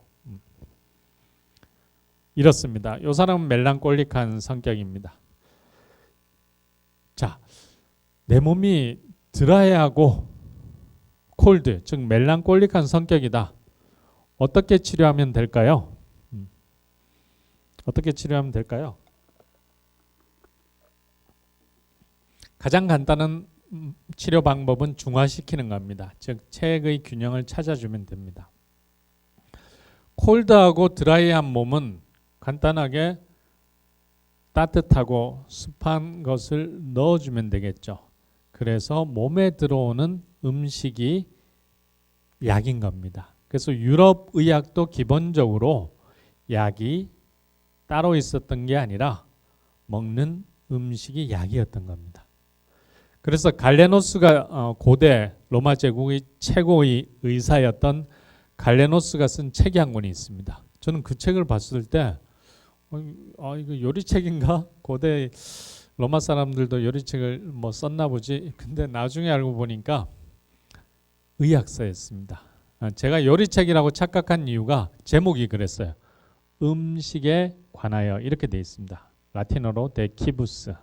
이렇습니다. 이 사람은 멜랑콜릭한 성격입니다. 자, 내 몸이 드라이하고 콜드, 즉 멜랑콜릭한 성격이다. 어떻게 치료하면 될까요? 어떻게 치료하면 될까요? 가장 간단한 치료 방법은 중화시키는 겁니다. 즉 체액의 균형을 찾아주면 됩니다. 콜드하고 드라이한 몸은 간단하게 따뜻하고 습한 것을 넣어주면 되겠죠. 그래서 몸에 들어오는 음식이 약인 겁니다. 그래서 유럽 의학도 기본적으로 약이 따로 있었던 게 아니라 먹는 음식이 약이었던 겁니다. 그래서 갈레노스가 고대 로마 제국의 최고의 의사였던 갈레노스가 쓴 책이 한 권이 있습니다. 저는 그 책을 봤을 때 이거 요리책인가? 고대 로마 사람들도 요리책을 뭐 썼나 보지. 근데 나중에 알고 보니까 의학서였습니다. 제가 요리책이라고 착각한 이유가 제목이 그랬어요. 음식에 관하여 이렇게 되어 있습니다. 라틴어로 데 퀴부스.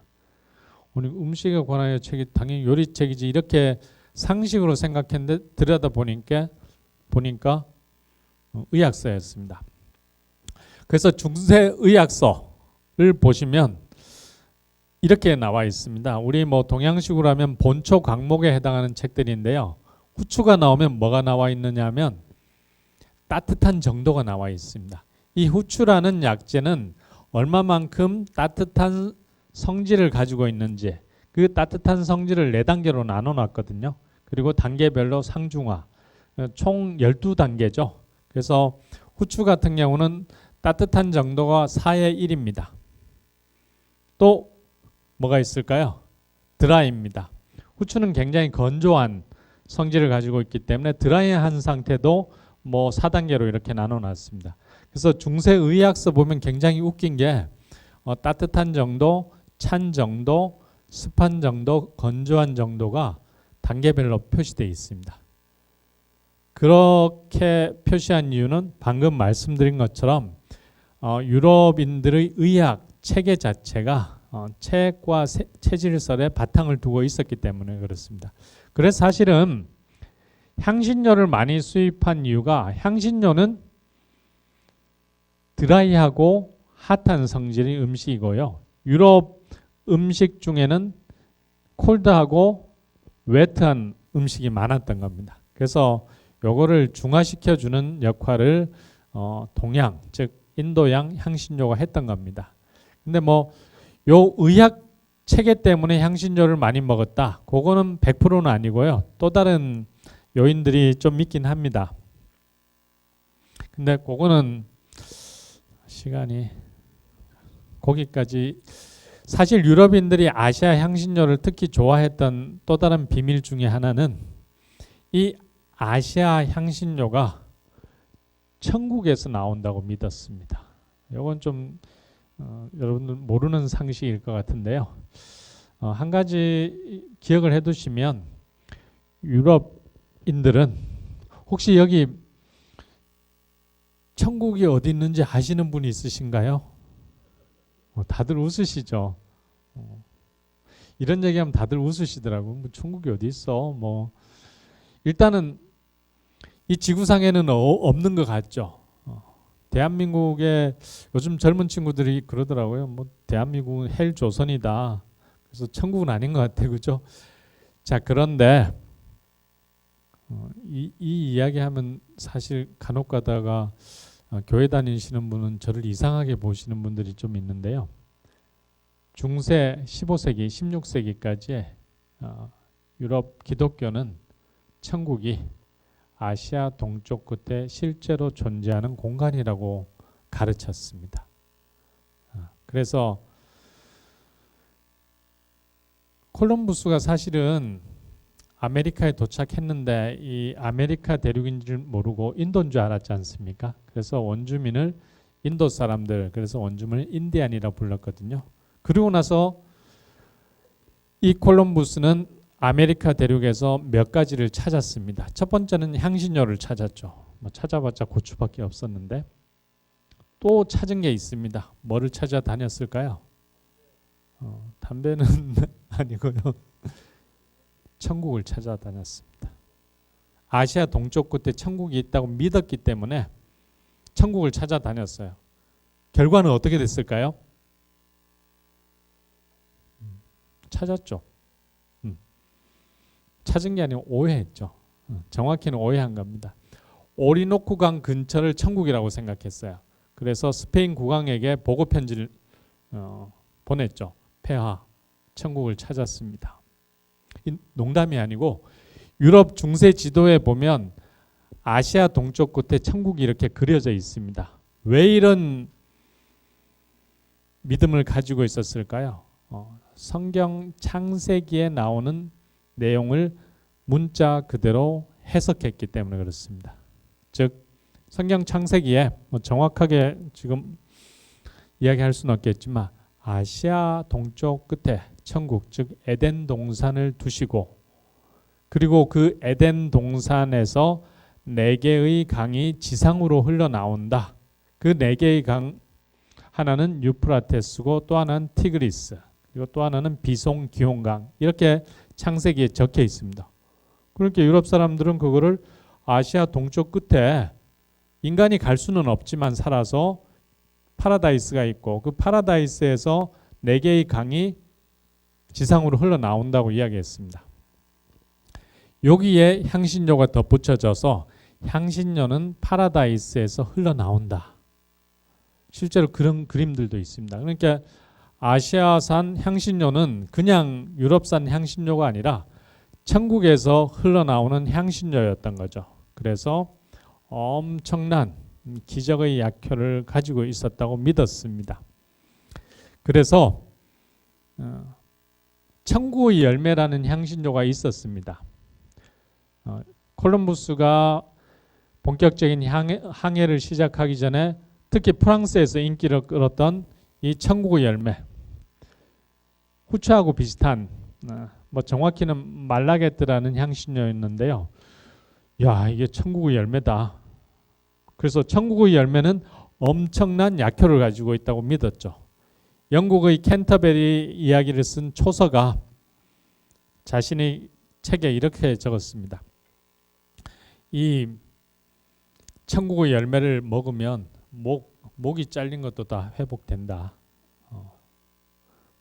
오늘 음식에 관하여 책이 당연히 요리책이지 이렇게 상식으로 생각했는데 들여다 보니까 의학서였습니다. 그래서 중세의학서를 보시면 이렇게 나와 있습니다. 우리 뭐 동양식으로 하면 본초 과목에 해당하는 책들인데요. 후추가 나오면 뭐가 나와 있느냐 하면 따뜻한 정도가 나와 있습니다. 이 후추라는 약재는 얼마만큼 따뜻한 성질을 가지고 있는지 그 따뜻한 성질을 4단계로 나눠 놨거든요. 그리고 단계별로 상중하 총 12단계죠. 그래서 후추 같은 경우는 따뜻한 정도가 4의 1입니다. 또 뭐가 있을까요? 드라이입니다. 후추는 굉장히 건조한 성질을 가지고 있기 때문에 드라이한 상태도 뭐 4단계로 이렇게 나눠 놨습니다. 그래서 중세의학서 보면 굉장히 웃긴 게 따뜻한 정도, 찬 정도, 습한 정도, 건조한 정도가 단계별로 표시되어 있습니다. 그렇게 표시한 이유는 방금 말씀드린 것처럼 유럽인들의 의학 체계 자체가 체액과 체질설에 바탕을 두고 있었기 때문에 그렇습니다. 그래서 사실은 향신료를 많이 수입한 이유가 향신료는 드라이하고 핫한 성질의 음식이고요. 유럽 음식 중에는 콜드하고 웨트한 음식이 많았던 겁니다. 그래서 요거를 중화시켜주는 역할을 동양, 즉 인도양 향신료가 했던 겁니다. 근데 뭐 요 의학 체계 때문에 향신료를 많이 먹었다. 그거는 100%는 아니고요. 또 다른 요인들이 좀 있긴 합니다. 근데 그거는 시간이 거기까지 사실 유럽인들이 아시아 향신료를 특히 좋아했던 또 다른 비밀 중에 하나는 이 아시아 향신료가 천국에서 나온다고 믿었습니다. 이건 좀 여러분들 모르는 상식일 것 같은데요. 한 가지 기억을 해두시면 유럽인들은 혹시 여기 천국이 어디 있는지 아시는 분이 있으신가요? 다들 웃으시죠. 이런 얘기하면 다들 웃으시더라고. 뭐 천국이 어디 있어? 뭐 일단은 이 지구상에는 없는 것 같죠. 대한민국에 요즘 젊은 친구들이 그러더라고요. 뭐 대한민국은 헬 조선이다. 그래서 천국은 아닌 것 같아, 그죠? 자, 그런데 이 이야기하면 사실 간혹 가다가 교회 다니시는 분은 저를 이상하게 보시는 분들이 좀 있는데요. 중세 15세기, 16세기까지 유럽 기독교는 천국이 아시아 동쪽 끝에 실제로 존재하는 공간이라고 가르쳤습니다. 그래서 콜럼부스가 사실은 아메리카에 도착했는데 이 아메리카 대륙인 줄 모르고 인도인 줄 알았지 않습니까? 그래서 원주민을 인도 사람들, 그래서 원주민을 인디안이라 불렀거든요. 그리고 나서 이 콜럼부스는 아메리카 대륙에서 몇 가지를 찾았습니다. 첫 번째는 향신료를 찾았죠. 뭐 찾아봤자 고추밖에 없었는데 또 찾은 게 있습니다. 뭐를 찾아다녔을까요? 담배는 아니고요. 천국을 찾아다녔습니다. 아시아 동쪽 끝에 천국이 있다고 믿었기 때문에 천국을 찾아다녔어요. 결과는 어떻게 됐을까요? 찾았죠. 찾은 게 아니고 오해했죠. 정확히는 오해한 겁니다. 오리노쿠 강 근처를 천국이라고 생각했어요. 그래서 스페인 국왕에게 보고 편지를 보냈죠. 폐하, 천국을 찾았습니다. 농담이 아니고 유럽 중세 지도에 보면 아시아 동쪽 끝에 천국이 이렇게 그려져 있습니다. 왜 이런 믿음을 가지고 있었을까요? 성경 창세기에 나오는 내용을 문자 그대로 해석했기 때문에 그렇습니다. 즉 성경 창세기에 뭐 정확하게 지금 이야기할 수는 없겠지만 아시아 동쪽 끝에 천국, 즉 에덴 동산을 두시고 그리고 그 에덴 동산에서 4개의 강이 지상으로 흘러나온다. 그 4개의 강 하나는 유프라테스고 또 하나는 티그리스 그리고 또 하나는 비송 기온강 이렇게 창세기에 적혀 있습니다. 그러니까 유럽 사람들은 그거를 아시아 동쪽 끝에 인간이 갈 수는 없지만 살아서 파라다이스가 있고 그 파라다이스에서 4개의 강이 지상으로 흘러나온다고 이야기했습니다. 여기에 향신료가 덧붙여져서 향신료는 파라다이스에서 흘러나온다. 실제로 그런 그림들도 있습니다. 그러니까 아시아산 향신료는 그냥 유럽산 향신료가 아니라 천국에서 흘러나오는 향신료였던 거죠. 그래서 엄청난 기적의 약효를 가지고 있었다고 믿었습니다. 그래서 천국의 열매라는 향신료가 있었습니다. 콜럼부스가 본격적인 항해를 시작하기 전에 특히 프랑스에서 인기를 끌었던 이 천국의 열매, 후추하고 비슷한 뭐 정확히는 말라게뜨라는 향신료였는데요. 야, 이게 천국의 열매다. 그래서 천국의 열매는 엄청난 약효를 가지고 있다고 믿었죠. 영국의 캔터베리 이야기를 쓴 초서가 자신의 책에 이렇게 적었습니다. 이 천국의 열매를 먹으면 목이 잘린 것도 다 회복된다.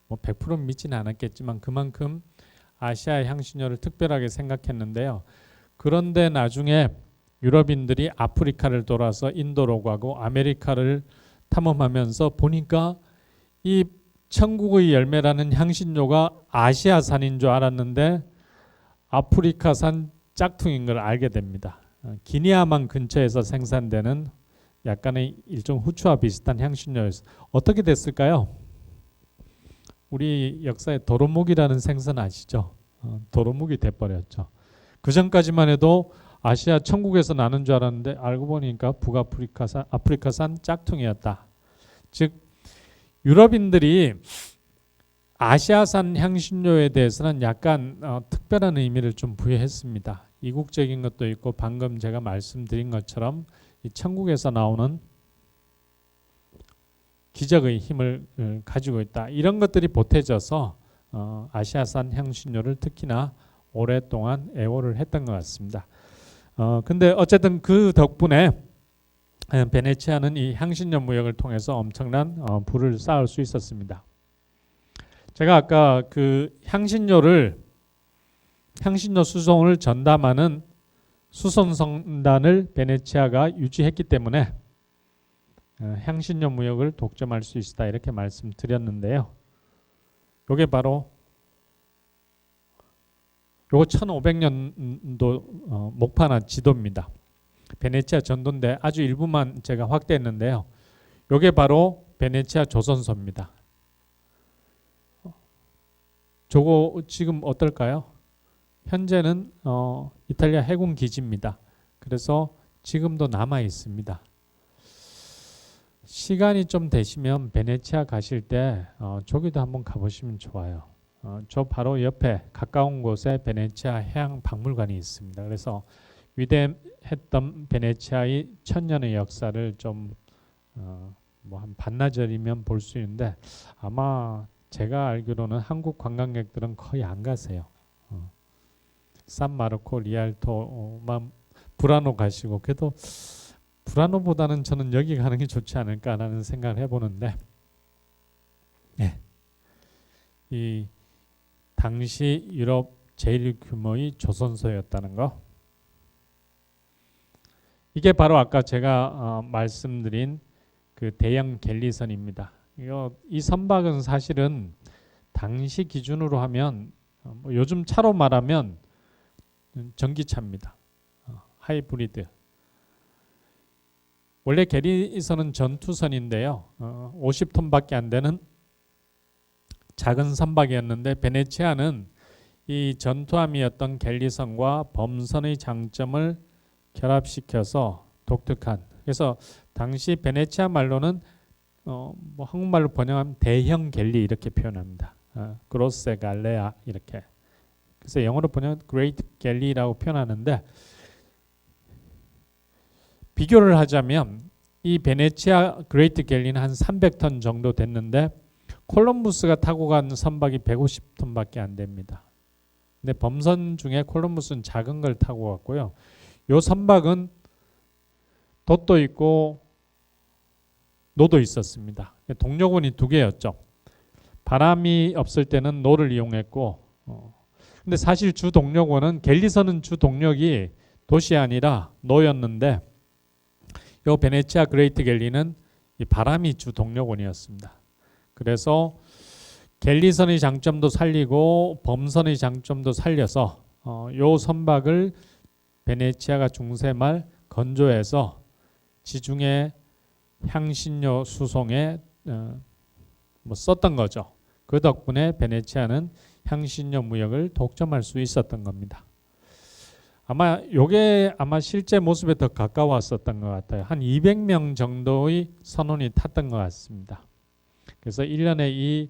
뭐 100% 믿지는 않았겠지만 그만큼 아시아 향신료를 특별하게 생각했는데요. 그런데 나중에 유럽인들이 아프리카를 돌아서 인도로 가고 아메리카를 탐험하면서 보니까 이 천국의 열매라는 향신료가 아시아산인 줄 알았는데 아프리카산 짝퉁인 걸 알게 됩니다. 기니아만 근처에서 생산되는 약간의 일종 후추와 비슷한 향신료였어요. 어떻게 됐을까요? 우리 역사에 도루묵이라는 생선 아시죠? 도루묵이 돼버렸죠. 그 전까지만 해도 아시아 천국에서 나는 줄 알았는데 알고 보니까 아프리카산 짝퉁이었다. 즉 유럽인들이 아시아산 향신료에 대해서는 약간 특별한 의미를 좀 부여했습니다. 이국적인 것도 있고 방금 제가 말씀드린 것처럼 이 천국에서 나오는 기적의 힘을 가지고 있다. 이런 것들이 보태져서 아시아산 향신료를 특히나 오랫동안 애호를 했던 것 같습니다. 근데 어쨌든 그 덕분에 베네치아는 이 향신료 무역을 통해서 엄청난 부를 쌓을 수 있었습니다. 제가 아까 그 향신료 수송을 전담하는 수송선단을 베네치아가 유지했기 때문에 향신료 무역을 독점할 수 있다 이렇게 말씀드렸는데요. 요게 바로 요거 1500년도 목파나 지도입니다. 베네치아 전도인데 아주 일부만 제가 확대했는데요. 요게 바로 베네치아 조선소입니다. 저거 지금 어떨까요? 현재는 이탈리아 해군 기지입니다. 그래서 지금도 남아 있습니다. 시간이 좀 되시면 베네치아 가실 때 저기도 한번 가보시면 좋아요. 저 바로 옆에 가까운 곳에 베네치아 해양 박물관이 있습니다. 그래서 위대했던 베네치아의 1000년의 역사를 좀 뭐 한 반나절이면 볼 수 있는데 아마 제가 알기로는 한국 관광객들은 거의 안 가세요. 산마르코, 리알토만 브라노 가시고 그래도 브라노보다는 저는 여기 가는 게 좋지 않을까라는 생각을 해보는데 네. 이 당시 유럽 제일 규모의 조선소였다는 거 이게 바로 아까 제가 말씀드린 그 대형 갤리선입니다. 이 선박은 사실은 당시 기준으로 하면 뭐 요즘 차로 말하면 전기차입니다. 하이브리드. 원래 갤리선은 전투선인데요. 50톤밖에 안 되는 작은 선박이었는데 베네치아는 이 전투함이었던 갤리선과 범선의 장점을 결합시켜서 독특한 그래서 당시 베네치아 말로는 뭐 한국말로 번역하면 대형 갤리 이렇게 표현합니다. 그로세 갈레아 이렇게 그래서 영어로 번역은 Great Galley라고 표현하는데 비교를 하자면 이 베네치아 그레이트 갤리는 한 300톤 정도 됐는데 콜럼부스가 타고 간 선박이 150톤밖에 안 됩니다. 근데 범선 중에 콜럼부스는 작은 걸 타고 갔고요. 요 선박은 돛도 있고 노도 있었습니다. 동력원이 두 개였죠. 바람이 없을 때는 노를 이용했고 근데 사실 주 동력원은 갤리선은 주 동력이 돛이 아니라 노였는데 요 베네치아 그레이트 갤리는 이 바람이 주 동력원이었습니다. 그래서 갤리선의 장점도 살리고 범선의 장점도 살려서 요 선박을 베네치아가 중세 말 건조해서 지중해 향신료 수송에 뭐 썼던 거죠. 그 덕분에 베네치아는 향신료 무역을 독점할 수 있었던 겁니다. 아마 요게 아마 실제 모습에 더 가까웠었던 것 같아요. 한 200명 정도의 선원이 탔던 것 같습니다. 그래서 1년에 이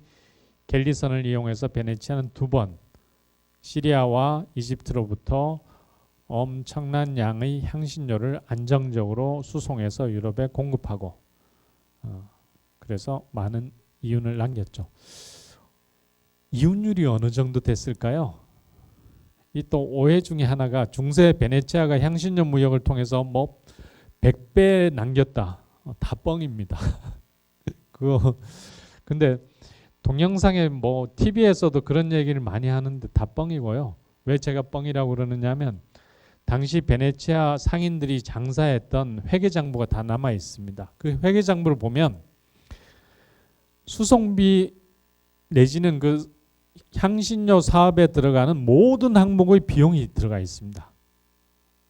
갤리선을 이용해서 베네치아는 2번 시리아와 이집트로부터 엄청난 양의 향신료를 안정적으로 수송해서 유럽에 공급하고 그래서 많은 이윤을 남겼죠. 이윤율이 어느 정도 됐을까요? 이 또 오해 중에 하나가 중세 베네치아가 향신료 무역을 통해서 뭐 100배 남겼다. 다 뻥입니다. 그거 근데 동영상에 뭐 TV에서도 그런 얘기를 많이 하는데 다 뻥이고요. 왜 제가 뻥이라고 그러느냐면 당시 베네치아 상인들이 장사했던 회계장부가 다 남아 있습니다. 그 회계장부를 보면 수송비 내지는 그 향신료 사업에 들어가는 모든 항목의 비용이 들어가 있습니다.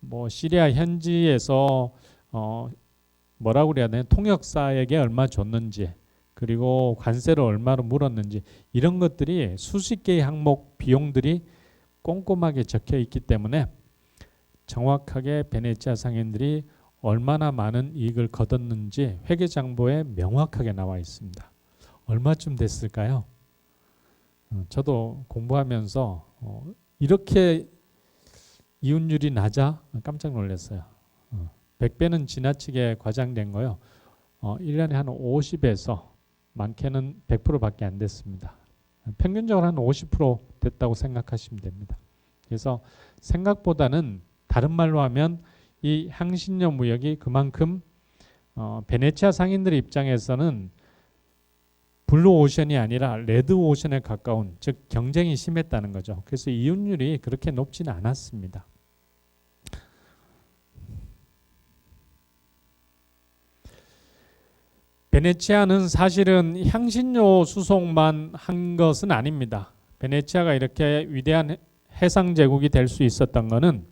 뭐 시리아 현지에서 뭐라고 그래야 되나 통역사에게 얼마 줬는지 그리고 관세를 얼마로 물었는지 이런 것들이 수십 개의 항목 비용들이 꼼꼼하게 적혀 있기 때문에 정확하게 베네치아 상인들이 얼마나 많은 이익을 거뒀는지 회계장부에 명확하게 나와 있습니다. 얼마쯤 됐을까요? 저도 공부하면서 이렇게 이윤율이 낮아 깜짝 놀랐어요. 100배는 지나치게 과장된 거요. 1년에 한 50에서 많게는 100%밖에 안 됐습니다. 평균적으로 한 50% 됐다고 생각하시면 됩니다. 그래서 생각보다는 다른 말로 하면 이 향신료 무역이 그만큼 베네치아 상인들의 입장에서는 블루 오션이 아니라 레드 오션에 가까운, 즉 경쟁이 심했다는 거죠. 그래서 이윤율이 그렇게 높지는 않았습니다. 베네치아는 사실은 향신료 수송만 한 것은 아닙니다. 베네치아가 이렇게 위대한 해상 제국이 될 수 있었던 것은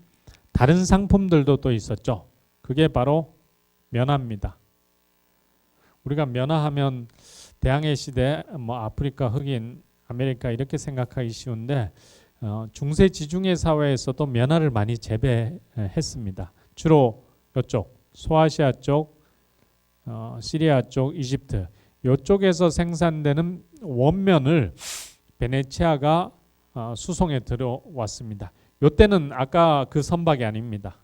다른 상품들도 또 있었죠. 그게 바로 면화입니다. 우리가 면화하면 대항해 시대 아프리카, 흑인, 아메리카 이렇게 생각하기 쉬운데 중세 지중해 사회에서도 면화를 많이 재배했습니다. 주로 이쪽 소아시아 쪽, 시리아 쪽, 이집트 이쪽에서 생산되는 원면을 베네치아가 수송에 들어왔습니다. 이때는 아까 그 선박이 아닙니다.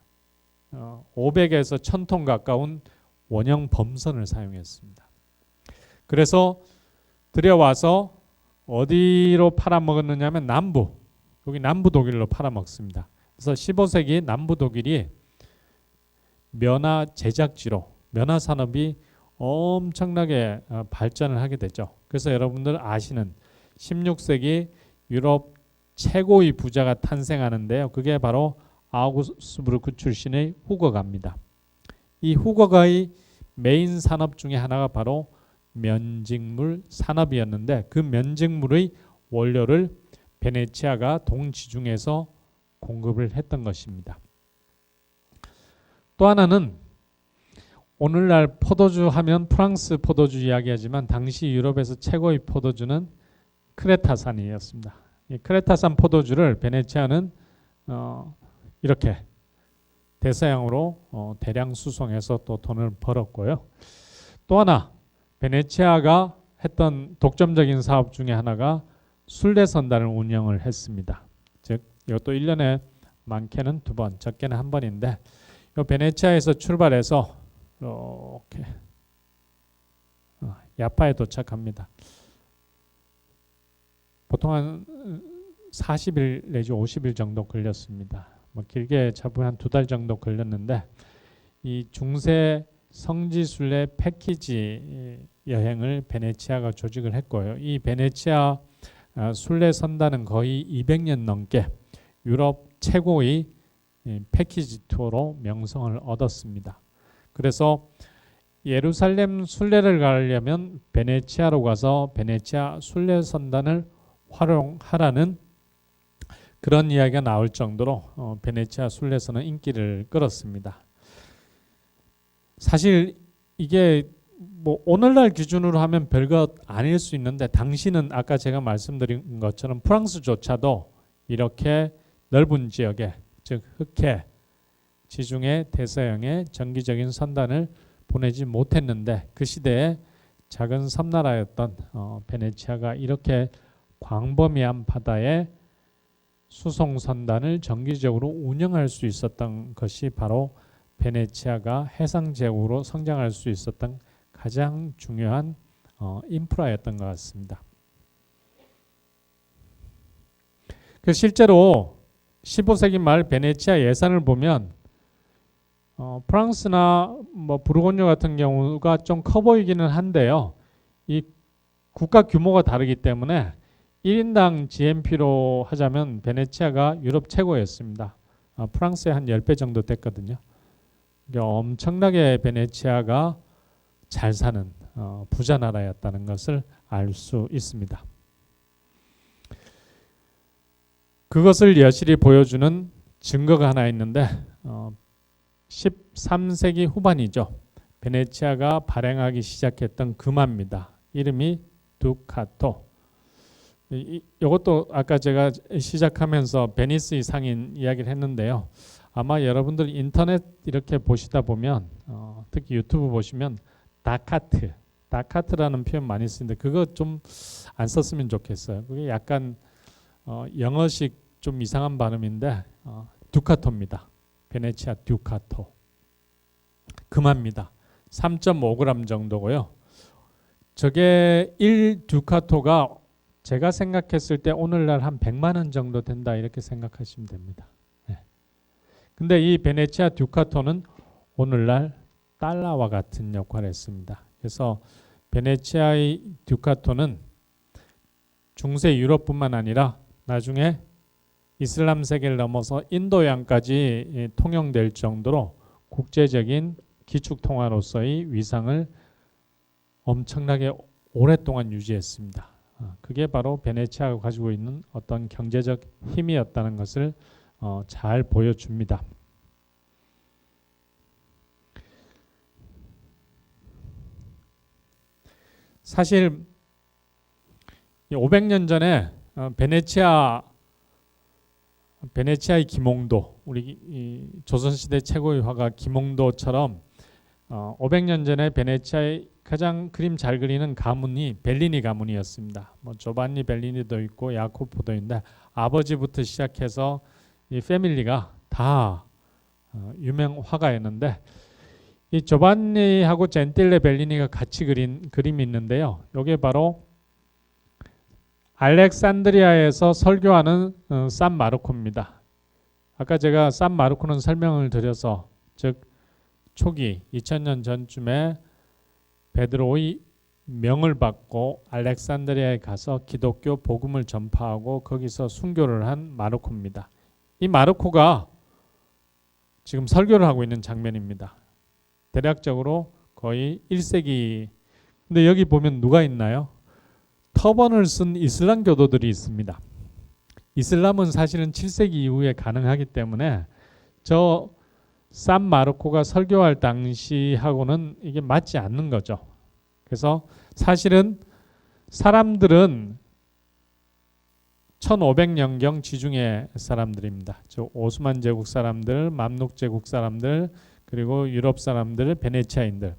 500에서 1000톤 가까운 원형 범선을 사용했습니다. 그래서 들여와서 어디로 팔아먹었느냐 하면 여기 남부 독일로 팔아먹습니다. 그래서 15세기 남부 독일이 면화 제작지로 면화 산업이 엄청나게 발전을 하게 되죠. 그래서 여러분들 아시는 16세기 유럽 최고의 부자가 탄생하는데요. 그게 바로 아우구스부르크 출신의 후거가입니다. 이 후거가의 메인 산업 중에 하나가 바로 면직물 산업이었는데 그 면직물의 원료를 베네치아가 동지중해에서 공급을 했던 것입니다. 또 하나는 오늘날 포도주 하면 프랑스 포도주 이야기하지만 당시 유럽에서 최고의 포도주는 크레타산이었습니다. 이 크레타산 포도주를 베네치아는 이렇게 대서양으로 대량 수송해서 또 돈을 벌었고요. 또 하나 베네치아가 했던 독점적인 사업 중에 하나가 순례선단을 운영을 했습니다. 즉 이것도 1년에 많게는 2번, 적게는 1번인데 이 베네치아에서 출발해서 이렇게 야파에 도착합니다. 보통 한 40일 내지 50일 정도 걸렸습니다. 길게 잡으면 한 2달 정도 걸렸는데 이 중세 성지순례 패키지 여행을 베네치아가 조직을 했고요. 이 베네치아 순례 선단은 거의 200년 넘게 유럽 최고의 패키지 투어로 명성을 얻었습니다. 그래서 예루살렘 순례를 가려면 베네치아로 가서 베네치아 순례 선단을 활용하라는 그런 이야기가 나올 정도로 베네치아 순례선은 인기를 끌었습니다. 사실 이게 오늘날 기준으로 하면 별것 아닐 수 있는데 당시는 아까 제가 말씀드린 것처럼 프랑스조차도 이렇게 넓은 지역에 즉 흑해, 지중해, 대서양에 정기적인 선단을 보내지 못했는데 그 시대에 작은 섬나라였던 베네치아가 이렇게 광범위한 바다에 수송 선단을 정기적으로 운영할 수 있었던 것이 바로 베네치아가 해상 제국으로 성장할 수 있었던 가장 중요한 인프라였던 것 같습니다. 그 실제로 15세기 말 베네치아 예산을 보면 프랑스나 부르고뉴 같은 경우가 좀 커 보이기는 한데요. 이 국가 규모가 다르기 때문에 1인당 GNP로 하자면 베네치아가 유럽 최고였습니다. 프랑스의 한 10배 정도 됐거든요. 엄청나게 베네치아가 잘 사는 부자 나라였다는 것을 알 수 있습니다. 그것을 여실히 보여주는 증거가 하나 있는데 13세기 후반이죠. 베네치아가 발행하기 시작했던 금화입니다. 이름이 두카토. 이것도 아까 제가 시작하면서 베니스의 상인 이야기를 했는데요. 아마 여러분들 인터넷 이렇게 보시다 보면 특히 유튜브 보시면 다카트라는 표현 많이 쓰는데 그거 좀 안 썼으면 좋겠어요. 그게 약간 영어식 좀 이상한 발음인데 두카토입니다. 베네치아 두카토. 금합니다. 3.5g 정도고요. 저게 1듀카토가 제가 생각했을 때 오늘날 한 100만 원 정도 된다 이렇게 생각하시면 됩니다. 네. 근데 이 베네치아 듀카토는 오늘날 달러와 같은 역할을 했습니다. 그래서 베네치아의 듀카토는 중세 유럽뿐만 아니라 나중에 이슬람 세계를 넘어서 인도양까지 통용될 정도로 국제적인 기축통화로서의 위상을 엄청나게 오랫동안 유지했습니다. 그게 바로 베네치아가 가지고 있는 어떤 경제적 힘이었다는 것을 잘 보여줍니다. 사실 500년 전에 베네치아의 김홍도, 우리 조선시대 최고의 화가 김홍도처럼 500년 전에 베네치아의 가장 그림 잘 그리는 가문이 벨리니 가문이었습니다. 뭐 조반니 벨리니도 있고 야코포도 있는데 아버지부터 시작해서 이 패밀리가 다 유명 화가였는데 이 조반니하고 젠틸레 벨리니가 같이 그린 그림이 있는데요. 이게 바로 알렉산드리아에서 설교하는 산 마르코입니다. 아까 제가 산 마르코는 설명을 드려서 즉 초기 2000년 전쯤에 베드로의 명을 받고 알렉산드리아에 가서 기독교 복음을 전파하고 거기서 순교를 한 마르코입니다. 이 마르코가 지금 설교를 하고 있는 장면입니다. 대략적으로 거의 1세기. 근데 여기 보면 누가 있나요? 터번을 쓴 이슬람 교도들이 있습니다. 이슬람은 사실은 7세기 이후에 가능하기 때문에 저 산 마르코가 설교할 당시하고는 이게 맞지 않는 거죠. 그래서 사실은 사람들은 1500년경 지중해 사람들입니다. 저 오스만 제국 사람들, 맘룩 제국 사람들, 그리고 유럽 사람들, 베네치아인들.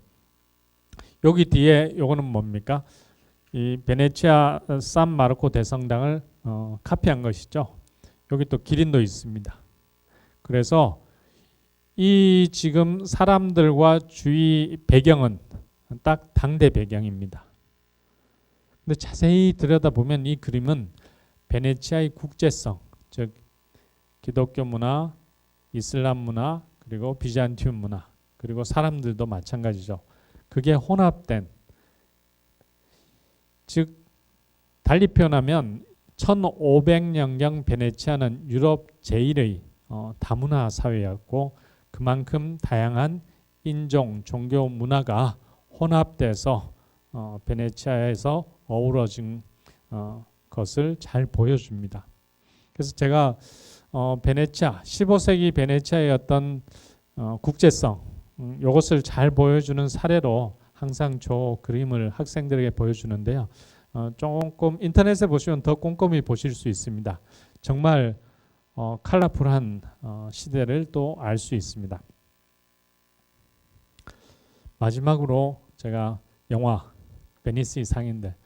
여기 뒤에 요거는 뭡니까? 이 베네치아 산 마르코 대성당을 카피한 것이죠. 여기 또 기린도 있습니다. 그래서 이 지금 사람들과 주위 배경은 딱 당대 배경입니다. 근데 자세히 들여다보면 이 그림은 베네치아의 국제성, 즉 기독교 문화, 이슬람 문화, 그리고 비잔티움 문화, 그리고 사람들도 마찬가지죠. 그게 혼합된, 즉 달리 표현하면 1500년경 베네치아는 유럽 제1의 다문화 사회였고 그만큼 다양한 인종, 종교, 문화가 혼합돼서 베네치아에서 어우러진 것을 잘 보여줍니다. 그래서 제가 베네치아, 15세기 베네치아의 어떤 국제성, 이것을 잘 보여주는 사례로 항상 저 그림을 학생들에게 보여주는데요. 조금 인터넷에 보시면 더 꼼꼼히 보실 수 있습니다. 정말 컬러풀한 시대를 또 알 수 있습니다. 마지막으로 제가 영화 베니스의 상인데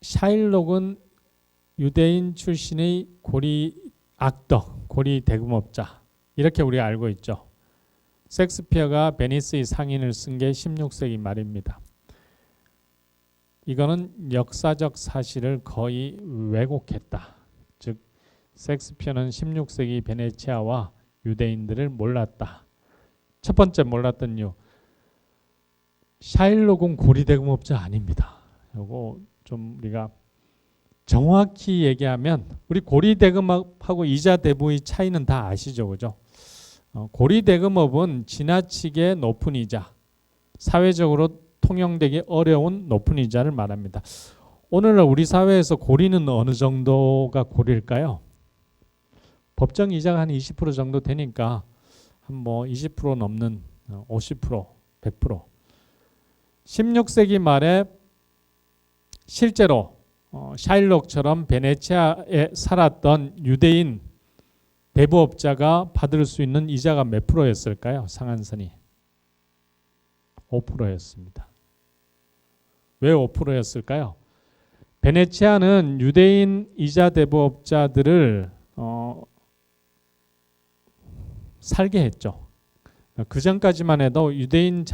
샤일록은 유대인 출신의 고리 악덕, 고리 대금업자 이렇게 우리가 알고 있죠. 섹스피어가 베니스의 상인을 쓴 게 16세기 말입니다. 이거는 역사적 사실을 거의 왜곡했다. 즉 섹스피어는 16세기 베네치아와 유대인들을 몰랐다. 첫 번째 몰랐던 이유, 샤일록은 고리대금업자 아닙니다. 요거 좀 우리가 정확히 얘기하면 우리 고리대금업하고 이자 대부의 차이는 다 아시죠, 그죠? 고리대금업은 지나치게 높은 이자, 사회적으로 통용되기 어려운 높은 이자를 말합니다. 오늘날 우리 사회에서 고리는 어느 정도가 고리일까요? 법정 이자가 한 20% 정도 되니까 한 뭐 20% 넘는 50%, 100%. 16세기 말에 실제로 샤일록처럼 베네치아에 살았던 유대인 대부업자가 받을 수 있는 이자가 몇 프로였을까요? 상한선이 5%였습니다. 왜 5%였을까요? 베네치아는 유대인 이자 대부업자들을 살게 했죠. 그 전까지만 해도 유대인이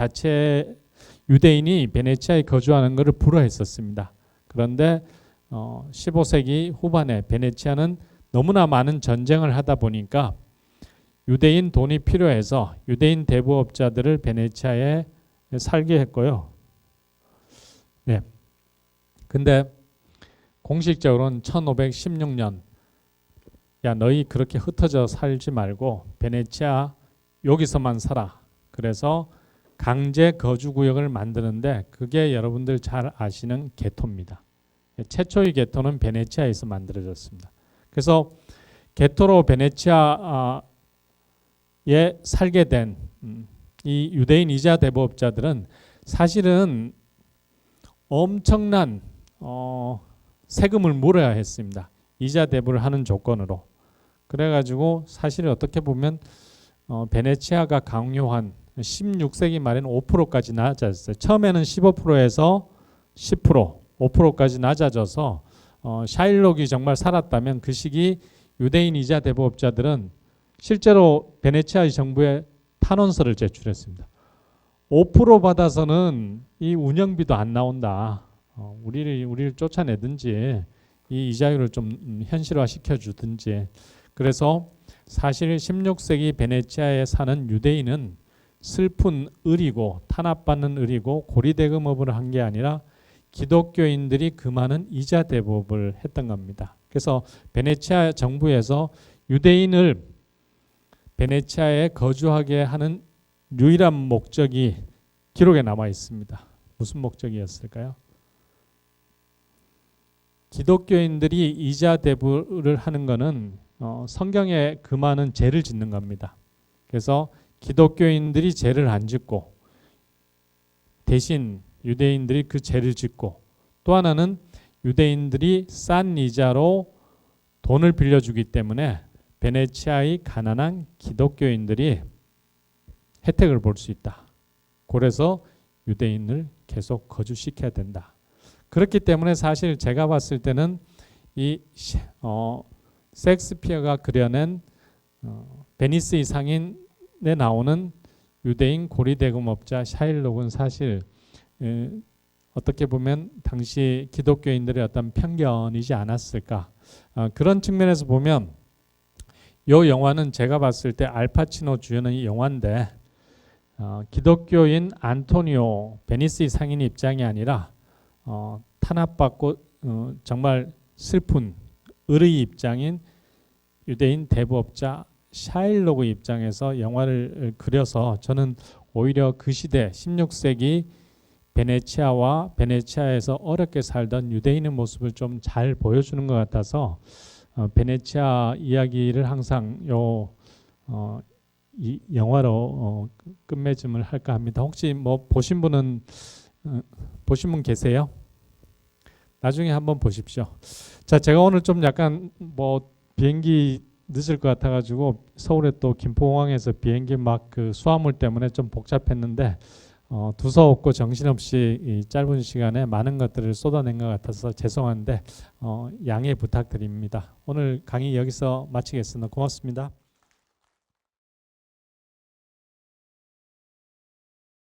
베네치아에 거주하는 것을 불허했었습니다. 그런데 15세기 후반에 베네치아는 너무나 많은 전쟁을 하다 보니까 유대인 돈이 필요해서 유대인 대부업자들을 베네치아에 살게 했고요. 네. 근데 공식적으로는 1516년 야 너희 그렇게 흩어져 살지 말고 베네치아 여기서만 살아. 그래서 강제 거주구역을 만드는데 그게 여러분들 잘 아시는 게토입니다. 최초의 게토는 베네치아에서 만들어졌습니다. 그래서 게토로 베네치아에 살게 된 이 유대인 이자 대부업자들은 사실은 엄청난 세금을 물어야 했습니다. 이자 대부를 하는 조건으로. 그래가지고 사실 어떻게 보면 베네치아가 강요한 16세기 말에는 5%까지 낮아졌어요. 처음에는 15%에서 10%, 5%까지 낮아져서 샤일록이 정말 살았다면 그 시기 유대인 이자 대부업자들은 실제로 베네치아 정부에 탄원서를 제출했습니다. 5% 받아서는 이 운영비도 안 나온다. 우리를 쫓아내든지 이 이자율을 좀 현실화 시켜주든지. 그래서 사실 16세기 베네치아에 사는 유대인은 슬픈 을이고 탄압받는 을이고 고리대금업을 한 게 아니라 기독교인들이 그 많은 이자 대부업을 했던 겁니다. 그래서 베네치아 정부에서 유대인을 베네치아에 거주하게 하는 유일한 목적이 기록에 남아 있습니다. 무슨 목적이었을까요? 기독교인들이 이자 대부를 하는 것은 성경에 금하는 죄를 짓는 겁니다. 그래서 기독교인들이 죄를 안 짓고 대신 유대인들이 그 죄를 짓고, 또 하나는 유대인들이 싼 이자로 돈을 빌려주기 때문에 베네치아의 가난한 기독교인들이 혜택을 볼 수 있다. 그래서 유대인을 계속 거주시켜야 된다. 그렇기 때문에 사실 제가 봤을 때는 이 셰익스피어가 그려낸 베니스의 상인에 나오는 유대인 고리대금업자 샤일록은 사실 어떻게 보면 당시 기독교인들의 어떤 편견이지 않았을까. 그런 측면에서 보면 이 영화는 제가 봤을 때 알파치노 주연의 영화인데 기독교인 안토니오 베니스의 상인 입장이 아니라 탄압받고 정말 슬픈 을의 입장인 유대인 대부업자 샤일록의 입장에서 영화를 그려서 저는 오히려 그 시대 16세기 베네치아와 베네치아에서 어렵게 살던 유대인의 모습을 좀 잘 보여주는 것 같아서 베네치아 이야기를 항상 이 영화로 끝맺음을 할까 합니다. 혹시 뭐 보신 분 계세요? 나중에 한번 보십시오. 자, 제가 오늘 좀 약간 뭐 비행기 늦을 것 같아가지고 서울에 또 김포공항에서 비행기 막 그 수화물 때문에 좀 복잡했는데 두서없고 정신없이 이 짧은 시간에 많은 것들을 쏟아낸 것 같아서 죄송한데 양해 부탁드립니다. 오늘 강의 여기서 마치겠습니다. 고맙습니다.